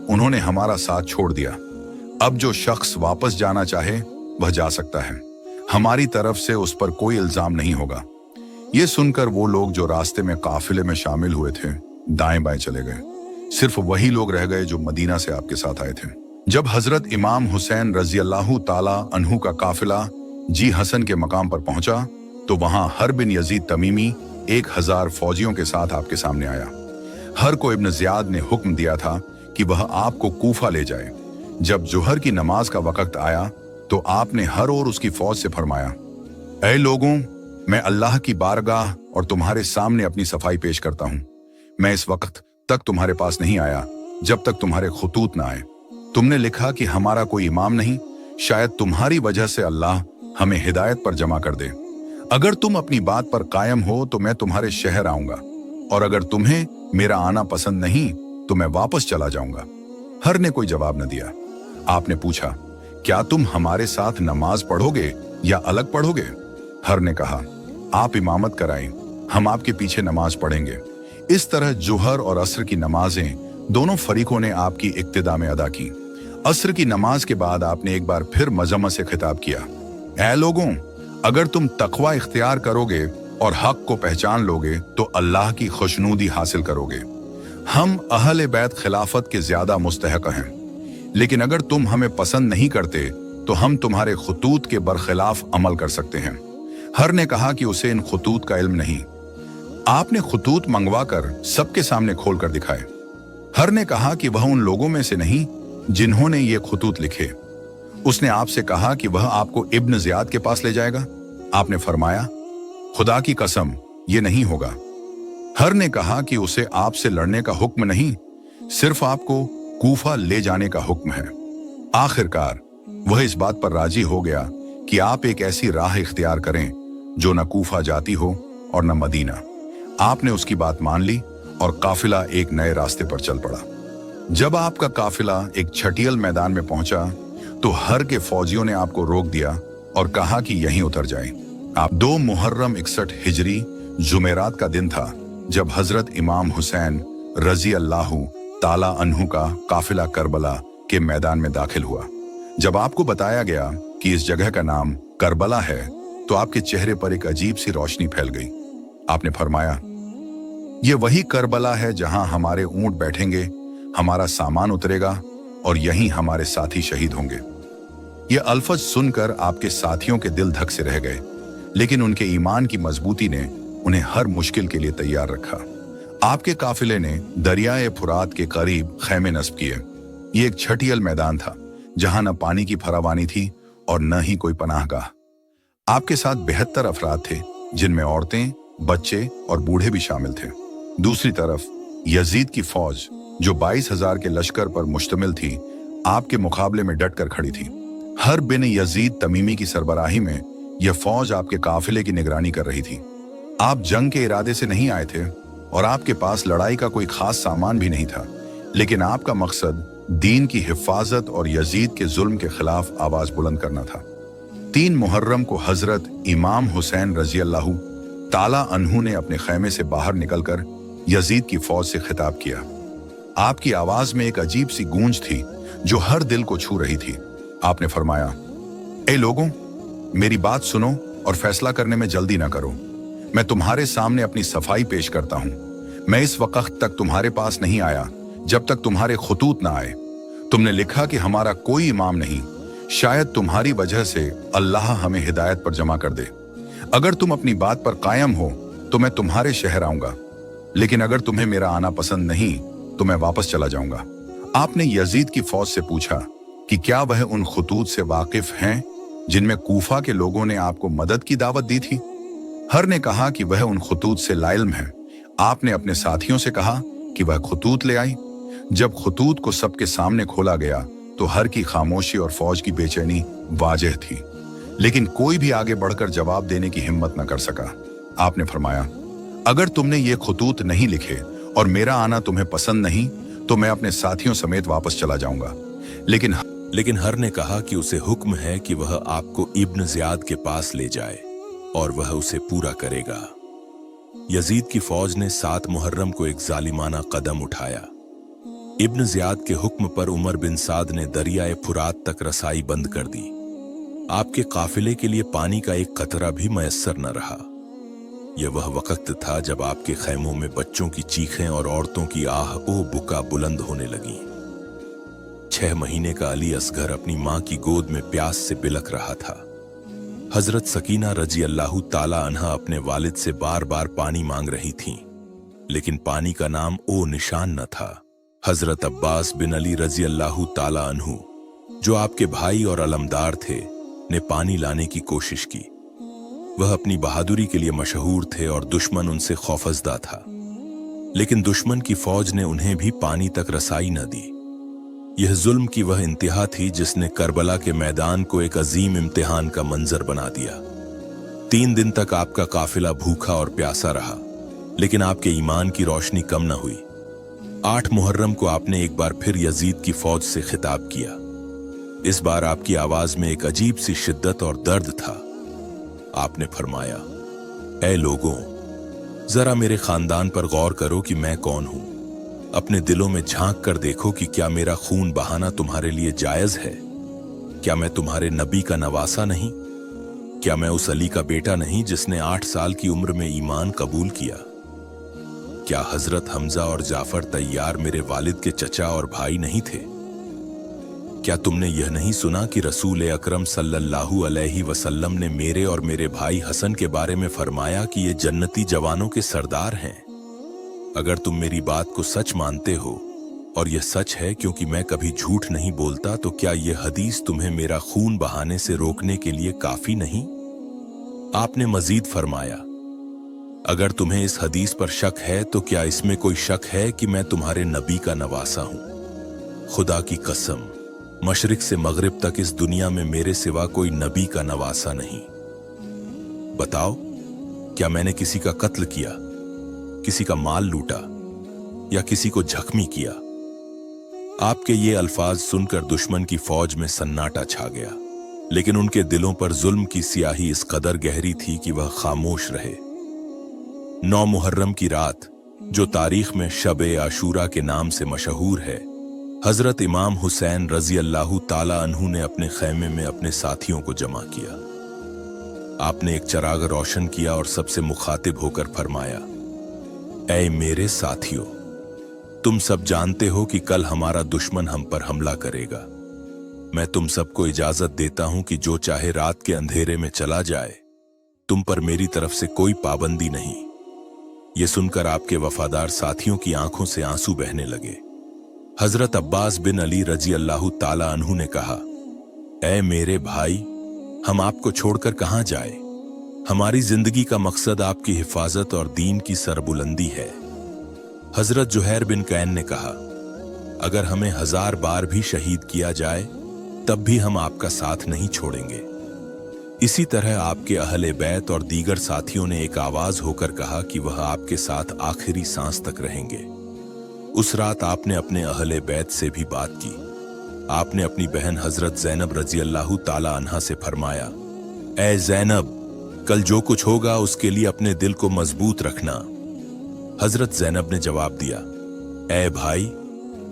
उन्होंने हमारा साथ छोड़ दिया। अब जो शख्स वापस जाना चाहे वह जा सकता है। हमारी तरफ से उस पर कोई इल्जाम नहीं होगा। ये सुनकर वो लोग जो रास्ते में काफिले में शामिल हुए थे, दाएं बाएं चले गए। सिर्फ वही लोग रह गए जो मदीना से आपके साथ आए थे। जब हजरत इमाम हुसैन रजी अल्लाहु ताला अन्हु का काफिला जी हसन के मकाम पर पहुंचा तो वहां हर बिन यजीद तमीमी 1000 फौजियों के साथ आपके सामने आया। हर को इब्न जियाद ने हुक्म दिया था कि वह आपको कूफा ले जाए। जब जोहर की नमाज का वक्त आया तो आपने हर और उसकी फौज से फरमाया, ऐ लोगों, मैं अल्लाह की बारगाह और तुम्हारे सामने अपनी सफाई पेश करता हूं। मैं इस वक्त तक तुम्हारे पास नहीं आया जब तक तुम्हारे खुतूत ना आए। तुमने लिखा कि हमारा कोई इमाम नहीं, शायद तुम्हारी वजह से अल्लाह हमें हिदायत पर जमा कर दे। अगर तुम अपनी बात पर कायम हो तो मैं तुम्हारे शहर आऊंगा, और अगर तुम्हें मेरा आना पसंद नहीं तो मैं वापस चला जाऊंगा। हर ने कोई जवाब न दिया। आपने पूछा, क्या तुम हमारे साथ नमाज पढ़ोगे या अलग पढ़ोगे? हर ने कहा, आप इमामत कराएं, हम आपके पीछे नमाज पढ़ेंगे। इस तरह जोहर और असर की नमाजें दोनों फरीकों ने आपकी इक्तिदा में अदा की। असर की नमाज के बाद आपने एक बार फिर मजम्मत से खिताब किया, ऐ लोगों, अगर तुम तकवा इख्तियार करोगे और हक को पहचान लोगे तो अल्लाह की खुशनूदी हासिल करोगे। हम अहले बैत खिलाफत के ज्यादा मुस्तहक हैं, लेकिन अगर तुम हमें पसंद नहीं करते तो हम तुम्हारे खुतूत के बरखिलाफ अमल कर सकते हैं। हर ने कहा कि उसे इन खुतूत का इल्म नहीं। आपने खुतूत मंगवाकर सबके सामने खोल कर दिखाए। हर ने कहा कि वह उन लोगों में से नहीं जिन्होंने ये खुतूत लिखे। उसने आपसे कहा कि वह आपको इब्न ज़ियाद के पास ले जाएगा। आपने फरमाया, खुदा की कसम, ये नहीं होगा। हर ने कहा कि उसे आपसे लड़ने का हुक्म नहीं, सिर्फ आपको कूफा ले जाने का हुक्म है। आखिरकार वह इस बात पर राजी हो गया कि आप एक ऐसी राह इख्तियार करें जो न कूफा जाती हो और न मदीना। आपने उसकी बात मान ली और काफिला एक नए रास्ते पर चल पड़ा। जब आपका काफिला एक छटियल मैदान में पहुंचा तो हर के फौजियों ने आपको रोक दिया और कहा कि यहीं उतर जाएं। आप 2 मुहर्रम 61 हिजरी जुमेरात का दिन था जब हजरत इमाम हुसैन रजी अल्लाहु ताला अन्हु का काफिला करबला के मैदान में दाखिल हुआ। जब आपको बताया गया कि इस जगह का नाम करबला है तो आपके चेहरे पर एक अजीब सी रोशनी फैल गई। आपने फरमाया, ये वही करबला है जहां हमारे ऊंट बैठेंगे, हमारा सामान उतरेगा और यहीं हमारे साथी शहीद होंगे। ये अल्फज सुनकर आपके साथियों के दिल धक से रह गए, लेकिन उनके ईमान की मजबूती ने उन्हें हर मुश्किल के लिए तैयार रखा। आपके काफिले ने दरियाए फुरात के करीब खैमे नस्ब किए। ये एक छटियल मैदान था जहां न पानी की फरावानी थी और न ही कोई पनाहगाह। आपके साथ 72 अफराद थे, जिनमें औरतें, बच्चे और बूढ़े भी शामिल थे। दूसरी तरफ यजीद की फौज, जो 22,000 के लश्कर पर मुश्तमिल थी, आपके मुकाबले में डट कर खड़ी थी। हर बिन यजीद तमीमी की सरबराही में यह फौज आपके काफिले की निगरानी कर रही थी। आप जंग के इरादे से नहीं आए थे और आपके पास लड़ाई का कोई खास सामान भी नहीं था, लेकिन आपका मकसद दीन की हिफाजत और यजीद के जुल्म के खिलाफ आवाज बुलंद करना था। 3 मुहर्रम को हजरत इमाम हुसैन रजी अल्लाहु ताला अन्हु ने अपने खैमे से बाहर निकलकर यजीद की फौज से खिताब किया। आपकी आवाज में एक अजीब सी गूंज थी जो हर दिल को छू रही थी। आपने फरमाया, ए लोगों, मेरी बात सुनो और फैसला करने में जल्दी ना करो। मैं तुम्हारे सामने अपनी सफाई पेश करता हूं। मैं इस वक्त तक तुम्हारे पास नहीं आया जब तक तुम्हारे खुतूत ना आए। तुमने लिखा कि हमारा कोई इमाम नहीं, शायद तुम्हारी वजह से अल्लाह हमें हिदायत पर जमा कर दे। अगर तुम अपनी बात पर कायम हो तो मैं तुम्हारे शहर आऊंगा, लेकिन अगर तुम्हें मेरा आना पसंद नहीं तो मैं वापस चला जाऊंगा। आपने यजीद की फौज से पूछा कि क्या वह उन खुतूत से वाकिफ हैं जिनमें कूफा के लोगों ने आपको मदद की दावत दी थी। हर ने कहा कि वह उन खुतूत से लाइल्म है। आपने अपने साथियों से कहा कि वह खुतूत ले आई। जब खुतूत को सबके सामने खोला गया तो हर की खामोशी और फौज की बेचैनी वाजह थी, लेकिन कोई भी आगे बढ़कर जवाब देने की हिम्मत न कर सका। आपने फरमाया, अगर तुमने ये खुतूत नहीं लिखे और मेरा आना तुम्हें पसंद नहीं तो मैं अपने साथियों समेत वापस चला जाऊंगा। लेकिन हर ने कहा कि उसे हुक्म है कि वह आपको इब्न ज़ियाद के पास ले जाए और वह उसे पूरा करेगा। यजीद की फौज ने 7 मुहर्रम को एक जालिमाना कदम उठाया। इब्न ज़ियाद के हुक्म पर उमर बिन साद ने दरियाए फुरात तक रसाई बंद कर दी। आपके काफिले के लिए पानी का एक कतरा भी मयस्सर न रहा। यह वह वक्त था जब आपके खैमों में बच्चों की चीखें और औरतों की आह ओ बुका बुलंद होने लगी। 6 महीने का अली असगर अपनी मां की गोद में प्यास से बिलख रहा था। हजरत सकीना रजी अल्लाहु ताला अन्हा अपने वालिद से बार बार पानी मांग रही थीं, लेकिन पानी का नाम ओ निशान न था। हजरत अब्बास बिन अली रजी अल्लाहु ताला अन्हु, जो आपके भाई और अलमदार थे, ने पानी लाने की कोशिश की। वह अपनी बहादुरी के लिए मशहूर थे और दुश्मन उनसे खौफजदा था, लेकिन दुश्मन की फौज ने उन्हें भी पानी तक रसाई न दी। यह जुल्म की वह इंतहा थी जिसने करबला के मैदान को एक अजीम इम्तिहान का मंजर बना दिया। 3 दिन तक आपका काफिला भूखा और प्यासा रहा, लेकिन आपके ईमान की रोशनी कम न हुई। 8 मुहर्रम को आपने एक बार फिर यजीद की फौज से खिताब किया। इस बार आपकी आवाज में एक अजीब सी शिद्दत और दर्द था। आपने फरमाया, ऐ लोगों, जरा मेरे खानदान पर गौर करो कि मैं कौन हूं। अपने दिलों में झांक कर देखो कि क्या मेरा खून बहाना तुम्हारे लिए जायज है। क्या मैं तुम्हारे नबी का नवासा नहीं? क्या मैं उस अली का बेटा नहीं जिसने 8 साल की उम्र में ईमान कबूल किया? क्या हजरत हमजा और जाफर तैयार मेरे वालिद के चचा और भाई नहीं थे? क्या तुमने यह नहीं सुना कि रसूल अकरम सल्लल्लाहु अलैहि वसल्लम ने मेरे और मेरे भाई हसन के बारे में फरमाया कि ये जन्नती जवानों के सरदार हैं? अगर तुम मेरी बात को सच मानते हो, और यह सच है क्योंकि मैं कभी झूठ नहीं बोलता, तो क्या यह हदीस तुम्हें मेरा खून बहाने से रोकने के लिए काफी नहीं? आपने मजीद फरमाया, अगर तुम्हें इस हदीस पर शक है तो क्या इसमें कोई शक है कि मैं तुम्हारे नबी का नवासा हूं? खुदा की कसम, मशरिक से मगरिब तक इस दुनिया में मेरे सिवा कोई नबी का नवासा नहीं। बताओ, क्या मैंने किसी का कत्ल किया, किसी का माल लूटा या किसी को जख्मी किया? आपके ये अल्फाज सुनकर दुश्मन की फौज में सन्नाटा छा गया, लेकिन उनके दिलों पर जुल्म की स्याही इस कदर गहरी थी कि वह खामोश रहे। 9 मुहर्रम की रात, जो तारीख में शब-ए आशूरा के नाम से मशहूर है, हजरत इमाम हुसैन रजी अल्लाह ताला अन्हु ने अपने खैमे में अपने साथियों को जमा किया। आपने एक चराग रोशन किया और सबसे मुखातिब होकर फरमाया, ऐ मेरे साथियों, तुम सब जानते हो कि कल हमारा दुश्मन हम पर हमला करेगा। मैं तुम सबको इजाजत देता हूं कि जो चाहे रात के अंधेरे में चला जाए, तुम पर मेरी तरफ से कोई पाबंदी नहीं। यह सुनकर आपके वफादार साथियों की आंखों से आंसू बहने लगे। हजरत अब्बास बिन अली रजी अल्लाह ताला अन्हु ने कहा, ऐ मेरे भाई, हम आपको छोड़कर कहां जाए? हमारी जिंदगी का मकसद आपकी हिफाजत और दीन की सरबुलंदी है। हजरत जुहैर बिन कैन ने कहा, अगर हमें 1000 बार भी शहीद किया जाए तब भी हम आपका साथ नहीं छोड़ेंगे। इसी तरह आपके अहले बैत और दीगर साथियों ने एक आवाज होकर कहा कि वह आपके साथ आखिरी सांस तक रहेंगे। उस रात आपने अपने अहले बैत से भी बात की। आपने अपनी बहन हजरत ज़ैनब रजी अल्लाह ताला अन्हा से फरमाया, ऐ ज़ैनब, कल जो कुछ होगा उसके लिए अपने दिल को मजबूत रखना। हजरत ज़ैनब ने जवाब दिया, ऐ भाई,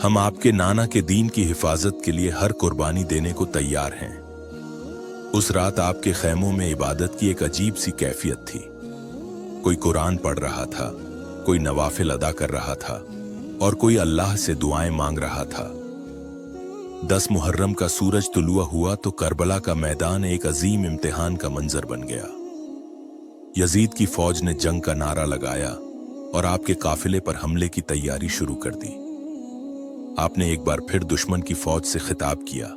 हम आपके नाना के दीन की हिफाजत के लिए हर कुर्बानी देने को तैयार हैं। उस रात आपके खैमों में इबादत की एक अजीब सी कैफियत थी। कोई कुरान पढ़ रहा था, कोई नवाफिल अदा कर रहा था और कोई अल्लाह से दुआएं मांग रहा था। 10 मुहर्रम का सूरज तुलुआ हुआ तो करबला का मैदान एक अजीम इम्तिहान का मंजर बन गया। यजीद की फौज ने जंग का नारा लगाया और आपके काफिले पर हमले की तैयारी शुरू कर दी। आपने एक बार फिर दुश्मन की फौज से खिताब किया,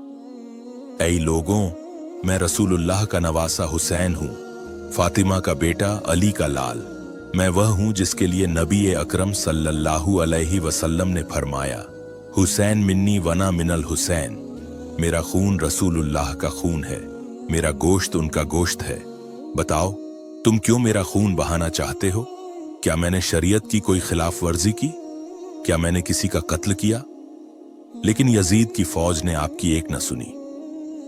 ऐ लोगों, मैं रसूलुल्लाह का नवासा हुसैन हूं, फातिमा का बेटा, अली का लाल। मैं वह हूं जिसके लिए नबी अकरम सल्लल्लाहु अलैहि वसल्लम ने फरमाया, हुसैन मिन्नी वना मिनल हुसैन। मेरा खून रसूलुल्लाह का खून है, मेरा गोश्त उनका गोश्त है। बताओ, तुम क्यों मेरा खून बहाना चाहते हो? क्या मैंने शरीयत की कोई खिलाफ वर्जी की? क्या मैंने किसी का कत्ल किया? लेकिन यजीद की फौज ने आपकी एक न सुनी।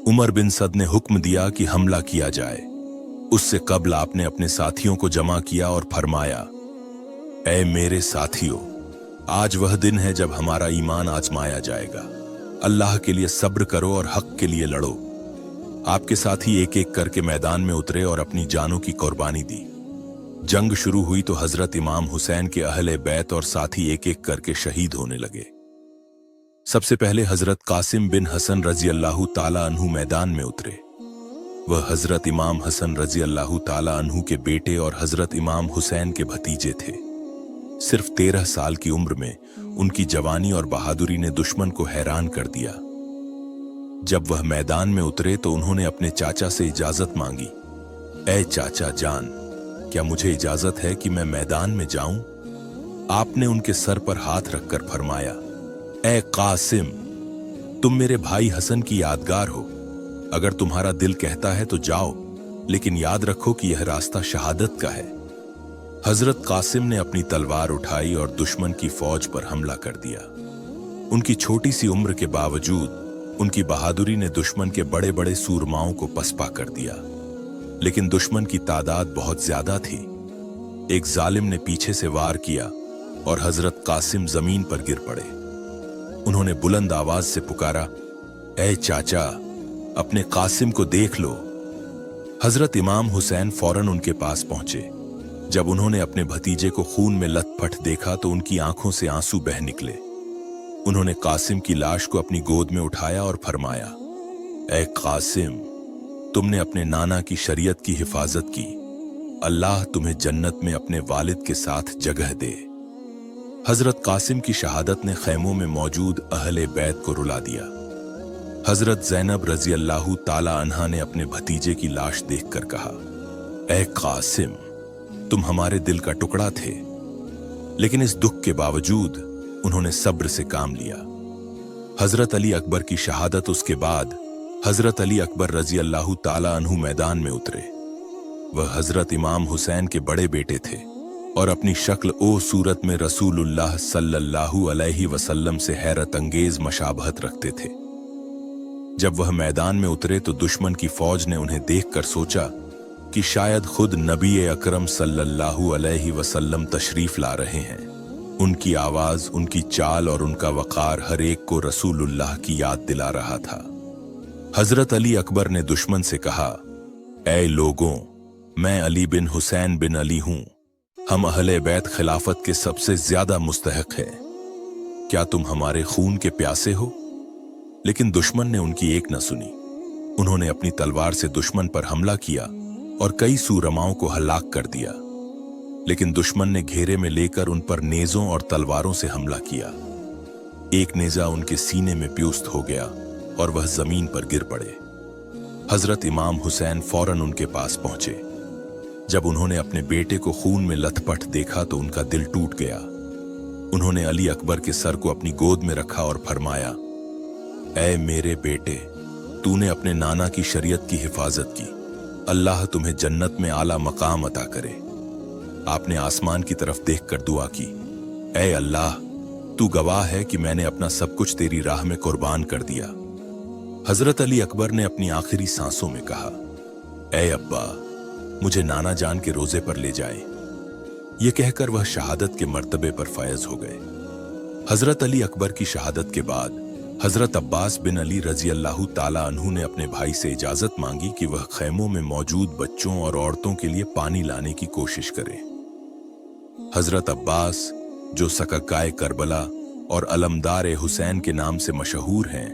उमर बिन सद ने हुक्म दिया कि हमला किया जाए। उससे कबल आपने अपने साथियों को जमा किया और फरमाया, ऐ मेरे साथियों, आज वह दिन है जब हमारा ईमान आजमाया जाएगा। अल्लाह के लिए सब्र करो और हक के लिए लड़ो। आपके साथी एक एक करके मैदान में उतरे और अपनी जानों की कुर्बानी दी। जंग शुरू हुई तो हजरत इमाम हुसैन के अहले बैत और साथी एक एक करके शहीद होने लगे। सबसे पहले हजरत कासिम बिन हसन रजी अल्लाह ताला अन्हु मैदान में उतरे। वह हजरत इमाम हसन रजी अल्लाह ताला अन्हु के बेटे और हजरत इमाम हुसैन के भतीजे थे। सिर्फ 13 साल की उम्र में उनकी जवानी और बहादुरी ने दुश्मन को हैरान कर दिया। जब वह मैदान में उतरे तो उन्होंने अपने चाचा से इजाजत मांगी, ऐ चाचा जान, क्या मुझे इजाजत है कि मैं मैदान में जाऊं? आपने उनके सर पर हाथ रखकर फरमाया, ऐ कासिम, तुम मेरे भाई हसन की यादगार हो। अगर तुम्हारा दिल कहता है तो जाओ, लेकिन याद रखो कि यह रास्ता शहादत का है। हजरत कासिम ने अपनी तलवार उठाई और दुश्मन की फौज पर हमला कर दिया। उनकी छोटी सी उम्र के बावजूद उनकी बहादुरी ने दुश्मन के बड़े बड़े सूरमाओं को पसपा कर दिया। लेकिन दुश्मन की तादाद बहुत ज्यादा थी। एक जालिम ने पीछे से वार किया और हजरत कासिम जमीन पर गिर पड़े। उन्होंने बुलंद आवाज से पुकारा, ऐ चाचा, अपने कासिम को देख लो। हजरत इमाम हुसैन फौरन उनके पास पहुंचे। जब उन्होंने अपने भतीजे को खून में लथपथ देखा तो उनकी आंखों से आंसू बह निकले। उन्होंने कासिम की लाश को अपनी गोद में उठाया और फरमाया, ऐ कासिम, तुमने अपने नाना की शरीयत की हिफाजत की, अल्लाह तुम्हें जन्नत में अपने वालिद के साथ जगह दे। हजरत कासिम की शहादत ने खैमों में मौजूद अहले बैत को रुला दिया। हजरत ज़ैनब रजी अल्लाह ताला अन्हा ने अपने भतीजे की लाश देखकर कहा, ऐ कासिम, तुम हमारे दिल का टुकड़ा थे। लेकिन इस दुख के बावजूद उन्होंने सब्र से काम लिया। हजरत अली अकबर की शहादत उसके बाद हजरत अली अकबर रजी अल्लाह ताला अन्हु मैदान में उतरे। वह हजरत इमाम हुसैन के बड़े बेटे थे और अपनी शक्ल ओ सूरत में रसूलुल्लाह सल्लल्लाहु अलैहि वसल्लम से हैरत अंगेज मशाबहत रखते थे। जब वह मैदान में उतरे तो दुश्मन की फौज ने उन्हें देखकर सोचा कि शायद खुद नबी अकरम सल्लल्लाहु अलैहि वसल्लम तशरीफ ला रहे हैं। उनकी आवाज, उनकी चाल और उनका वक़ार हर एक को रसूलुल्लाह की याद दिला रहा था। हजरत अली अकबर ने दुश्मन से कहा, ऐ लोगों, मैं अली बिन हुसैन बिन अली हूं। हम अहले बैत खिलाफत के सबसे ज्यादा मुस्तहक हैं। क्या तुम हमारे खून के प्यासे हो? लेकिन दुश्मन ने उनकी एक न सुनी। उन्होंने अपनी तलवार से दुश्मन पर हमला किया और कई सूरमाओं को हलाक कर दिया। लेकिन दुश्मन ने घेरे में लेकर उन पर नेज़ों और तलवारों से हमला किया। एक नेज़ा उनके सीने में प्यूस्त हो गया और वह जमीन पर गिर पड़े। हजरत इमाम हुसैन फौरन उनके पास पहुंचे। जब उन्होंने अपने बेटे को खून में लथपथ देखा तो उनका दिल टूट गया। उन्होंने अली अकबर के सर को अपनी गोद में रखा और फरमाया, ऐ मेरे बेटे, तूने अपने नाना की शरीयत की हिफाजत की, अल्लाह तुम्हें जन्नत में आला मकाम अता करे। आपने आसमान की तरफ देखकर दुआ की, ऐ अल्लाह, तू गवाह है कि मैंने अपना सब कुछ तेरी राह में कुर्बान कर दिया। हजरत अली अकबर ने अपनी आखिरी सांसों में कहा, ऐ अब्बा, मुझे नाना जान के रोजे पर ले जाए। यह कहकर वह शहादत के मर्तबे पर फायज हो गए। हजरत अली अकबर की शहादत के बाद हजरत अब्बास बिन अली रजी अल्लाह ताला अन्हु ने अपने भाई से इजाजत मांगी कि वह खैमों में मौजूद बच्चों और औरतों के लिए पानी लाने की कोशिश करे। हजरत अब्बास, जो सककाए करबला और अलमदार हुसैन के नाम से मशहूर हैं,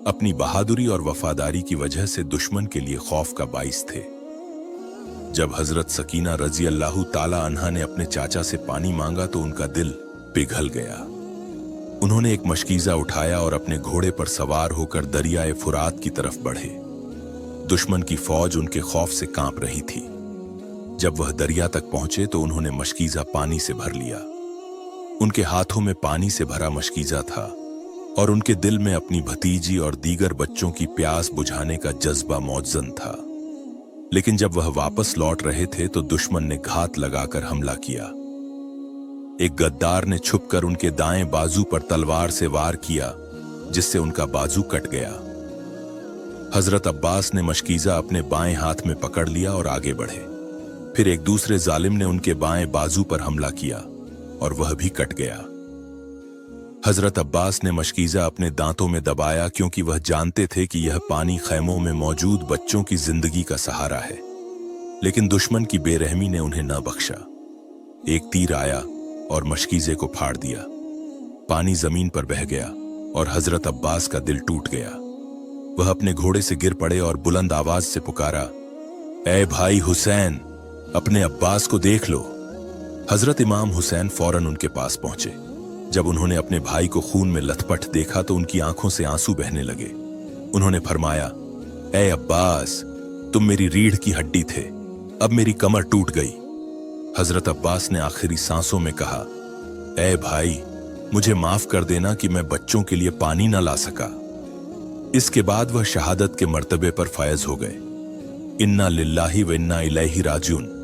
अपनी बहादुरी और वफादारी की वजह से दुश्मन के लिए खौफ का बाइस थे। जब हजरत सकीना रजी अल्लाह ताला अन्हा ने अपने चाचा से पानी मांगा तो उनका दिल पिघल गया। उन्होंने एक मशकीजा उठाया और अपने घोड़े पर सवार होकर दरियाए फुरात की तरफ बढ़े। दुश्मन की फौज उनके खौफ से कांप रही थी। जब वह दरिया तक पहुंचे तो उन्होंने मशकीजा पानी से भर लिया। उनके हाथों में पानी से भरा मशकीजा था और उनके दिल में अपनी भतीजी और दीगर बच्चों की प्यास बुझाने का जज्बा मौजूद था। लेकिन जब वह वापस लौट रहे थे तो दुश्मन ने घात लगाकर हमला किया। एक गद्दार ने छुपकर उनके दाएं बाजू पर तलवार से वार किया, जिससे उनका बाजू कट गया। हजरत अब्बास ने मशकीजा अपने बाएं हाथ में पकड़ लिया और आगे बढ़े। फिर एक दूसरे जालिम ने उनके बाएं बाजू पर हमला किया और वह भी कट गया। हजरत अब्बास ने मशकीजा अपने दांतों में दबाया, क्योंकि वह जानते थे कि यह पानी खैमों में मौजूद बच्चों की जिंदगी का सहारा है। लेकिन दुश्मन की बेरहमी ने उन्हें न बख्शा। एक तीर आया और मशकीजे को फाड़ दिया। पानी जमीन पर बह गया और हजरत अब्बास का दिल टूट गया। वह अपने घोड़े से गिर पड़े और बुलंद आवाज से पुकारा, ऐ भाई हुसैन, अपने अब्बास को देख लो। हजरत इमाम हुसैन फौरन उनके पास पहुंचे। जब उन्होंने अपने भाई को खून में लथपथ देखा तो उनकी आंखों से आंसू बहने लगे। उन्होंने फरमाया, ऐ अब्बास, तुम मेरी रीढ़ की हड्डी थे, अब मेरी कमर टूट गई। हजरत अब्बास ने आखिरी सांसों में कहा, ऐ भाई, मुझे माफ कर देना कि मैं बच्चों के लिए पानी न ला सका। इसके बाद वह शहादत के मर्तबे पर फायज हो गए। इन्ना लिल्लाहि व इन्ना इलैहि राजिऊन।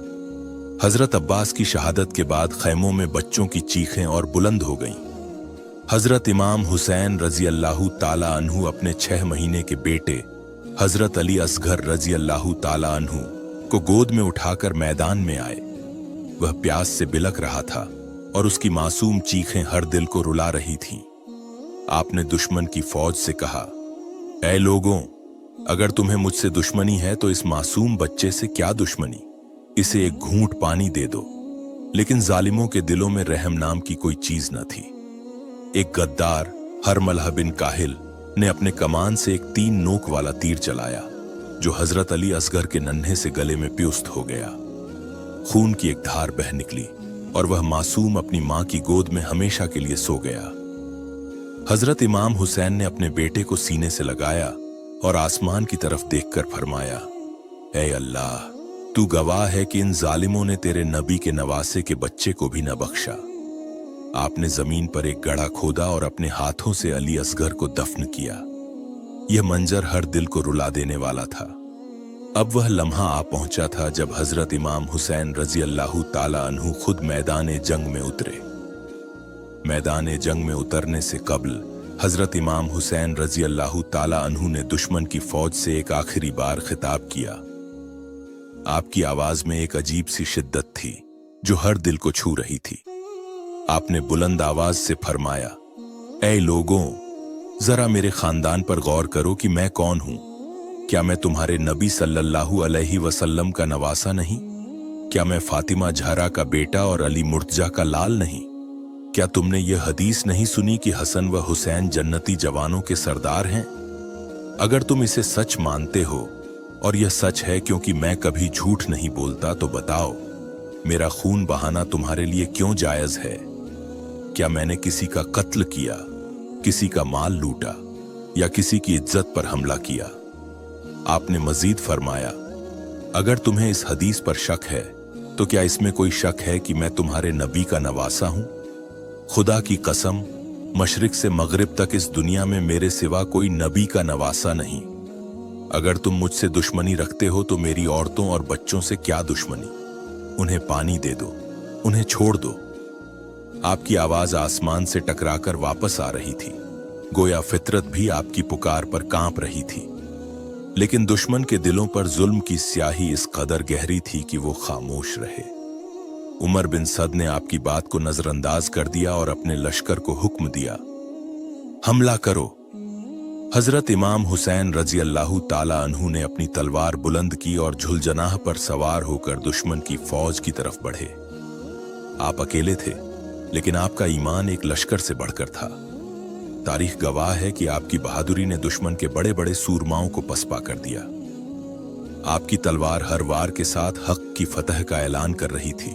हजरत अब्बास की शहादत के बाद खैमों में बच्चों की चीखें और बुलंद हो गईं। हजरत इमाम हुसैन रजी अल्लाह ताला अन्हु अपने 6 महीने के बेटे हजरत अली असगर रजी अल्लाह ताला अन्हु को गोद में उठाकर मैदान में आए। वह प्यास से बिलख रहा था और उसकी मासूम चीखें हर दिल को रुला रही थीं। आपने दुश्मन की फौज से कहा, ऐ लोगों, अगर तुम्हें मुझसे दुश्मनी है तो इस मासूम बच्चे से क्या दुश्मनी, इसे एक घूंट पानी दे दो। लेकिन जालिमों के दिलों में रहम नाम की कोई चीज न थी। एक गद्दार हरमलह बिन काहिल ने अपने कमान से एक 3 नोक वाला तीर चलाया जो हजरत अली असगर के नन्हे से गले में प्युस्त हो गया। खून की एक धार बह निकली और वह मासूम अपनी मां की गोद में हमेशा के लिए सो गया। हजरत इमाम हुसैन ने अपने बेटे को सीने से लगाया और आसमान की तरफ देखकर फरमाया, ऐ अल्लाह, तू गवाह है कि इन जालिमों ने तेरे नबी के नवासे के बच्चे को भी न बख्शा। आपने जमीन पर एक गड्ढा खोदा और अपने हाथों से अली असगर को दफन किया। यह मंजर हर दिल को रुला देने वाला था। अब वह लम्हा आ पहुंचा था जब हजरत इमाम हुसैन रजी अल्लाह ताला अन्हु खुद मैदान जंग में उतरे। मैदान जंग में उतरने से कबल हजरत इमाम हुसैन रजी अल्लाह ताला अन्हु ने दुश्मन की फौज से एक आखिरी बार खिताब किया। आपकी आवाज में एक अजीब सी शिद्दत थी जो हर दिल को छू रही थी। आपने बुलंद आवाज से फरमाया, ऐ लोगों, जरा मेरे खानदान पर गौर करो कि मैं कौन हूं। क्या मैं तुम्हारे नबी सल्लल्लाहु अलैहि वसल्लम का नवासा नहीं? क्या मैं फातिमा ज़हरा का बेटा और अली मुर्तजा का लाल नहीं? क्या तुमने यह हदीस नहीं सुनी कि हसन व हुसैन जन्नती जवानों के सरदार हैं? अगर तुम इसे सच मानते हो, और यह सच है क्योंकि मैं कभी झूठ नहीं बोलता, तो बताओ मेरा खून बहाना तुम्हारे लिए क्यों जायज है? क्या मैंने किसी का कत्ल किया, किसी का माल लूटा या किसी की इज्जत पर हमला किया? आपने मजीद फरमाया, अगर तुम्हें इस हदीस पर शक है तो क्या इसमें कोई शक है कि मैं तुम्हारे नबी का नवासा हूं? खुदा की कसम, मशरिक से मगरिब तक इस दुनिया में मेरे सिवा कोई नबी का नवासा नहीं। अगर तुम मुझसे दुश्मनी रखते हो तो मेरी औरतों और बच्चों से क्या दुश्मनी? उन्हें पानी दे दो, उन्हें छोड़ दो। आपकी आवाज आसमान से टकराकर वापस आ रही थी, गोया फितरत भी आपकी पुकार पर कांप रही थी। लेकिन दुश्मन के दिलों पर जुल्म की स्याही इस कदर गहरी थी कि वो खामोश रहे। उमर बिन सद ने आपकी बात को नजरअंदाज कर दिया और अपने लश्कर को हुक्म दिया, हमला करो। हजरत इमाम हुसैन रजी अल्लाह ताला अन्हु ने अपनी तलवार बुलंद की और झुलजनाह पर सवार होकर दुश्मन की फौज की तरफ बढ़े। आप अकेले थे, लेकिन आपका ईमान एक लश्कर से बढ़कर था। तारीख गवाह है कि आपकी बहादुरी ने दुश्मन के बड़े बड़े सूरमाओं को पसपा कर दिया। आपकी तलवार हर वार के साथ हक की फतह का ऐलान कर रही थी।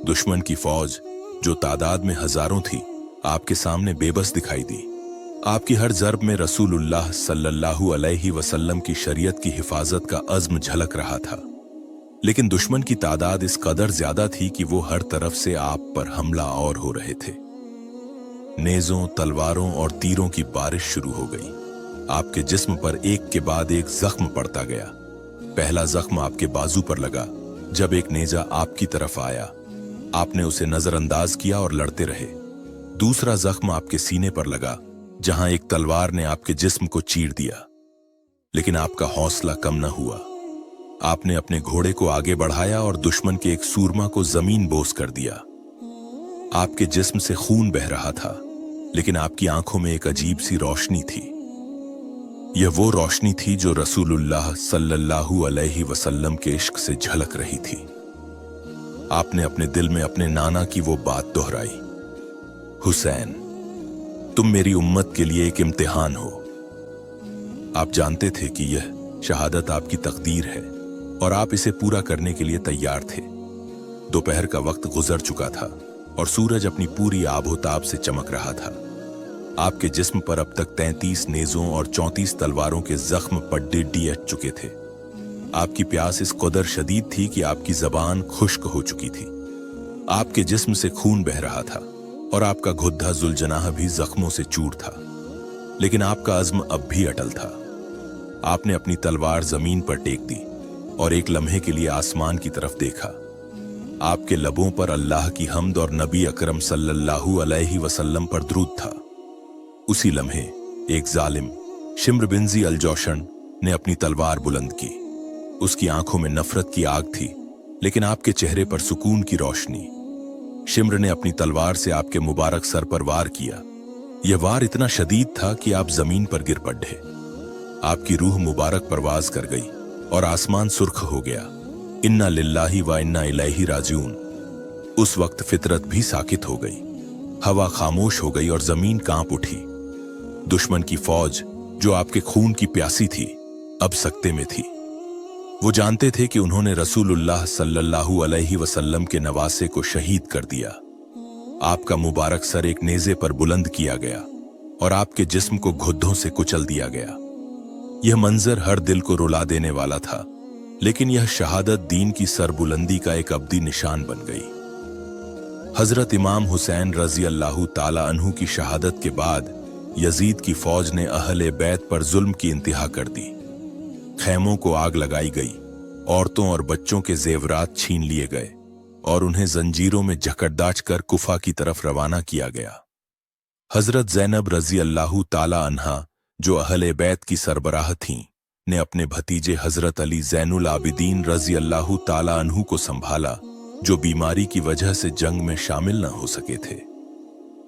दुश्मन की फौज, जो तादाद में हजारों थी, आपके सामने बेबस दिखाई दी। आपकी हर जर्ब में रसूलुल्लाह सल्लल्लाहु अलैहि वसल्लम की शरीयत की हिफाजत का अज़्म झलक रहा था। लेकिन दुश्मन की तादाद इस कदर ज्यादा थी कि वो हर तरफ से आप पर हमला और हो रहे थे। नेज़ों, तलवारों और तीरों की बारिश शुरू हो गई। आपके जिस्म पर एक के बाद एक जख्म पड़ता गया। पहला जख्म आपके बाजू पर लगा जब एक नेजा आपकी तरफ आया। आपने उसे नजरअंदाज किया और लड़ते रहे। दूसरा जख्म आपके सीने पर लगा, जहां एक तलवार ने आपके जिस्म को चीर दिया। लेकिन आपका हौसला कम न हुआ। आपने अपने घोड़े को आगे बढ़ाया और दुश्मन के एक सूरमा को जमीन बोस कर दिया। आपके जिस्म से खून बह रहा था, लेकिन आपकी आंखों में एक अजीब सी रोशनी थी। यह वो रोशनी थी जो रसूलुल्लाह सल्लल्लाहु अलैहि वसल्लम के इश्क से झलक रही थी। आपने अपने दिल में अपने नाना की वो बात दोहराई, हुसैन, तुम मेरी उम्मत के लिए एक इम्तिहान हो। आप जानते थे कि यह शहादत आपकी तकदीर है और आप इसे पूरा करने के लिए तैयार थे। दोपहर का वक्त गुजर चुका था और सूरज अपनी पूरी आबोताब से चमक रहा था। आपके जिस्म पर अब तक 33 नेज़ों और 34 तलवारों के जख्म पड्डे डियट चुके थे। आपकी प्यास इस कदर शदीद थी कि आपकी जबान खुश्क हो चुकी थी। आपके जिस्म से खून बह रहा था और आपका घुद्दा जुलजनाह भी जख्मों से चूर था। लेकिन आपका अज़्म अब भी अटल था। आपने अपनी तलवार जमीन पर टेक दी और एक लम्हे के लिए आसमान की तरफ देखा। आपके लबों पर अल्लाह की हम्द और नबी अकरम सल्लल्लाहु अलैहि वसल्लम पर दुरूद था। उसी लम्हे एक जालिम शिम्र बिन ज़ी अल-जौशन ने अपनी तलवार बुलंद की। उसकी आंखों में नफरत की आग थी, लेकिन आपके चेहरे पर सुकून की रोशनी। शिम्र ने अपनी तलवार से आपके मुबारक सर पर वार किया। यह वार इतना शदीद था कि आप जमीन पर गिर पड़े। आपकी रूह मुबारक परवाज कर गई और आसमान सुर्ख हो गया। इन्ना लिल्लाहि व इन्ना इलैहि राजिऊन। उस वक्त फितरत भी साकित हो गई। हवा खामोश हो गई और जमीन कांप उठी। दुश्मन की फौज जो आपके खून की प्यासी थी अब सकते में थी। वो जानते थे कि उन्होंने रसूलुल्लाह सल्लल्लाहु अलैहि वसल्लम के नवासे को शहीद कर दिया। आपका मुबारक सर एक नेज़े पर बुलंद किया गया और आपके जिस्म को घुद्दों से कुचल दिया गया। यह मंजर हर दिल को रुला देने वाला था, लेकिन यह शहादत दीन की सरबुलंदी का एक अब्दी निशान बन गई। हजरत इमाम हुसैन रजी अल्लाह ताला अन्हु की शहादत के बाद यजीद की फौज ने अहले बैत पर जुल्म की इंतहा कर दी। खैमों को आग लगाई गई, औरतों और बच्चों के जेवरात छीन लिए गए और उन्हें जंजीरों में जकड़दाच कर कुफा की तरफ रवाना किया गया। हजरत ज़ैनब रजी अल्लाह ताला अन्हा, जो अहले बैत की सरबराह थीं, ने अपने भतीजे हजरत अली ज़ैनुल आबिदीन रजी अल्लाह ताला अन्हु को संभाला, जो बीमारी की वजह से जंग में शामिल न हो सके थे।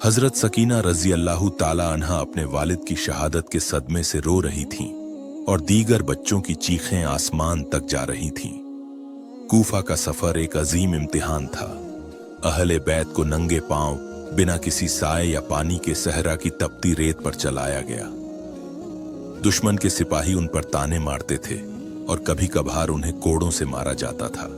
हजरत सकीना रजी अल्लाह ताला अन्हा अपने वालिद की शहादत के सदमे से रो रही थीं और दीगर बच्चों की चीखें आसमान तक जा रही थीं। कूफा का सफर एक अजीम इम्तिहान था। अहले बैत को नंगे पांव बिना किसी साए या पानी के सहरा की तपती रेत पर चलाया गया। दुश्मन के सिपाही उन पर ताने मारते थे और कभी कभार उन्हें कोड़ों से मारा जाता था।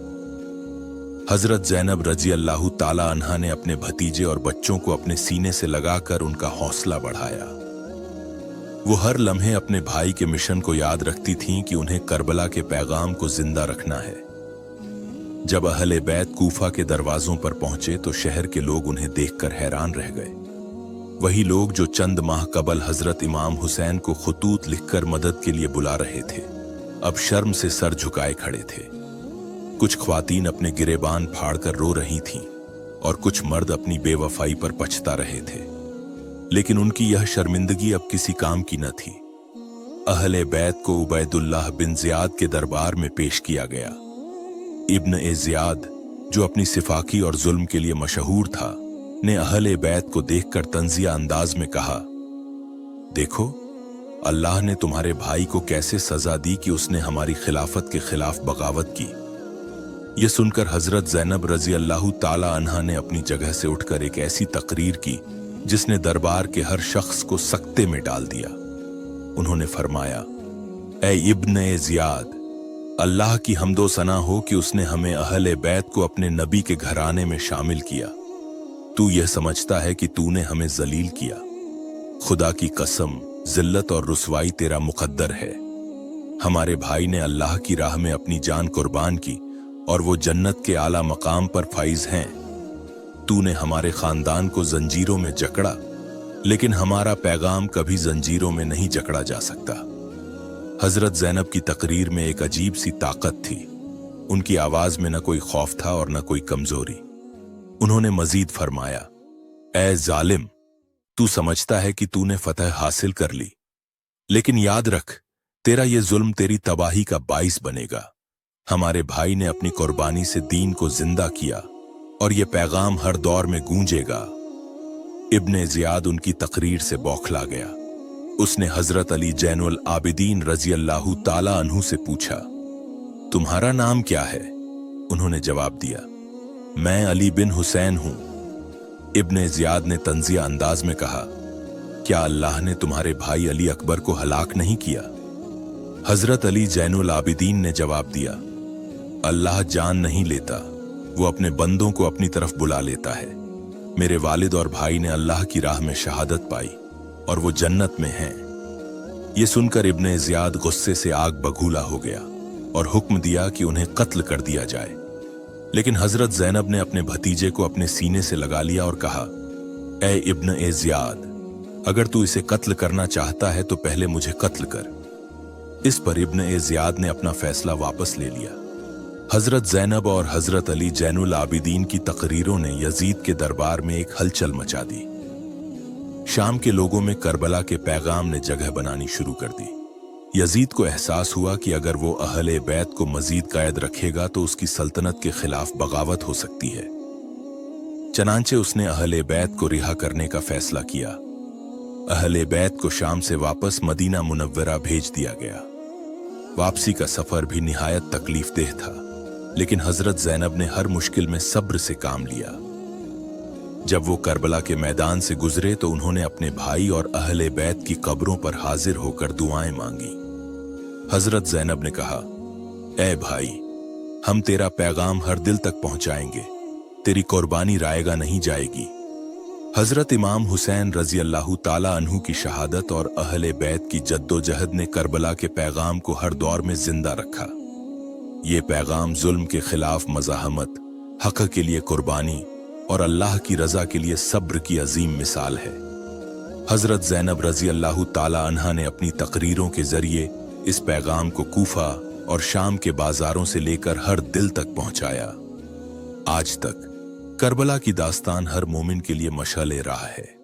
हजरत ज़ैनब रजी अल्लाह ताला अन्हा ने अपने भतीजे और बच्चों को अपने सीने से लगाकर उनका हौसला बढ़ाया। वो हर लम्हे अपने भाई के मिशन को याद रखती थीं कि उन्हें करबला के पैगाम को जिंदा रखना है। जब अहले बैत कूफा के दरवाजों पर पहुंचे तो शहर के लोग उन्हें देखकर हैरान रह गए। वही लोग जो चंद माह कबल हजरत इमाम हुसैन को खुतूत लिखकर मदद के लिए बुला रहे थे, अब शर्म से सर झुकाए खड़े थे। कुछ ख्वातीन अपने गिरेबान फाड़कर रो रही थीं और कुछ मर्द अपनी बेवफाई पर पछता रहे थे, लेकिन उनकी यह शर्मिंदगी अब किसी काम की न थी। अहले बैत को उबैदुल्लाह बिन ज़ियाद के दरबार में पेश किया गया। इब्न ए ज़ियाद, जो अपनी सिफाकी और जुल्म के लिए मशहूर था, ने अहले बैत को देखकर तंजिया अंदाज में कहा, देखो अल्लाह ने तुम्हारे भाई को कैसे सजा दी कि उसने हमारी खिलाफत के खिलाफ बगावत की। यह सुनकर हजरत ज़ैनब रजी अल्लाह ताला अन्हा ने अपनी जगह से उठकर एक ऐसी तकरीर की जिसने दरबार के हर शख्स को सकते में डाल दिया। उन्होंने फरमाया, ए इब्न ए ज़ियाद, अल्लाह की हम्दो सना हो कि उसने हमें अहले बैत को अपने नबी के घराने में शामिल किया। तू यह समझता है कि तूने हमें जलील किया। खुदा की कसम, जिल्लत और रुसवाई तेरा मुकद्दर है। हमारे भाई ने अल्लाह की राह में अपनी जान कुर्बान की और वो जन्नत के आला मकाम पर फाइज हैं। तूने हमारे खानदान को जंजीरों में जकड़ा, लेकिन हमारा पैगाम कभी जंजीरों में नहीं जकड़ा जा सकता। हजरत ज़ैनब की तकरीर में एक अजीब सी ताकत थी। उनकी आवाज में न कोई खौफ था और न कोई कमजोरी। उन्होंने मजीद फरमाया, ए जालिम, तू समझता है कि तूने फतह हासिल कर ली, लेकिन याद रख, तेरा ये जुल्म तेरी तबाही का बाइस बनेगा। हमारे भाई ने अपनी कुर्बानी से दीन को जिंदा किया और ये पैगाम हर दौर में गूंजेगा। इब्ने ज़ियाद उनकी तकरीर से बौखला गया। उसने हजरत अली ज़ैनुल आबिदीन रजी अल्लाह ताला अन्हु से पूछा, तुम्हारा नाम क्या है? उन्होंने जवाब दिया, मैं अली बिन हुसैन हूं। इब्ने ज़ियाद ने तंजिया अंदाज में कहा, क्या अल्लाह ने तुम्हारे भाई अली अकबर को हलाक नहीं किया? हजरत अली ज़ैनुल आबिदीन ने जवाब दिया, अल्लाह जान नहीं लेता, वो अपने बंदों को अपनी तरफ बुला लेता है। मेरे वालिद और भाई ने अल्लाह की राह में शहादत पाई और वो जन्नत में हैं। ये सुनकर इब्ने ज़ियाद गुस्से से आग बगूला हो गया और हुक्म दिया कि उन्हें कत्ल कर दिया जाए। लेकिन हजरत ज़ैनब ने अपने भतीजे को अपने सीने से लगा लिया और कहा, ए इब्न ए ज़ियाद, अगर तू इसे कत्ल करना चाहता है तो पहले मुझे कत्ल कर। इस पर इब्न ए ज़ियाद ने अपना फैसला वापस ले लिया। हजरत ज़ैनब और हजरत अली ज़ैनुल आबिदीन की तकरीरों ने यजीद के दरबार में एक हलचल मचा दी। शाम के लोगों में करबला के पैगाम ने जगह बनानी शुरू कर दी। यजीद को एहसास हुआ कि अगर वो अहले बैत को मजीद कैद रखेगा तो उसकी सल्तनत के खिलाफ बगावत हो सकती है। चनांचे उसने अहले बैत को रिहा करने का फैसला किया। अहले बैत को शाम से वापस मदीना मुनव्वरा भेज दिया गया। वापसी का सफर भी निहायत तकलीफदेह था, लेकिन हजरत ज़ैनब ने हर मुश्किल में सब्र से काम लिया। जब वो करबला के मैदान से गुजरे तो उन्होंने अपने भाई और अहले बैत की कब्रों पर हाजिर होकर दुआएं मांगी। हजरत ज़ैनब ने कहा, ए भाई, हम तेरा पैगाम हर दिल तक पहुंचाएंगे, तेरी कुर्बानी रायगा नहीं जाएगी। हजरत इमाम हुसैन रजी अल्लाह ताला अन्हु की शहादत और अहले बैत की जद्दोजहद ने करबला के पैगाम को हर दौर में जिंदा रखा। ये पैगाम जुल्म के खिलाफ मज़ाहमत, हक के लिए कुर्बानी और अल्लाह की रजा के लिए सब्र की अजीम मिसाल है। हजरत ज़ैनब रजी अल्लाह ताला अन्हा ने अपनी तकरीरों के जरिए इस पैगाम को कूफा और शाम के बाजारों से लेकर हर दिल तक पहुंचाया। आज तक करबला की दास्तान हर मोमिन के लिए मशाल राह है।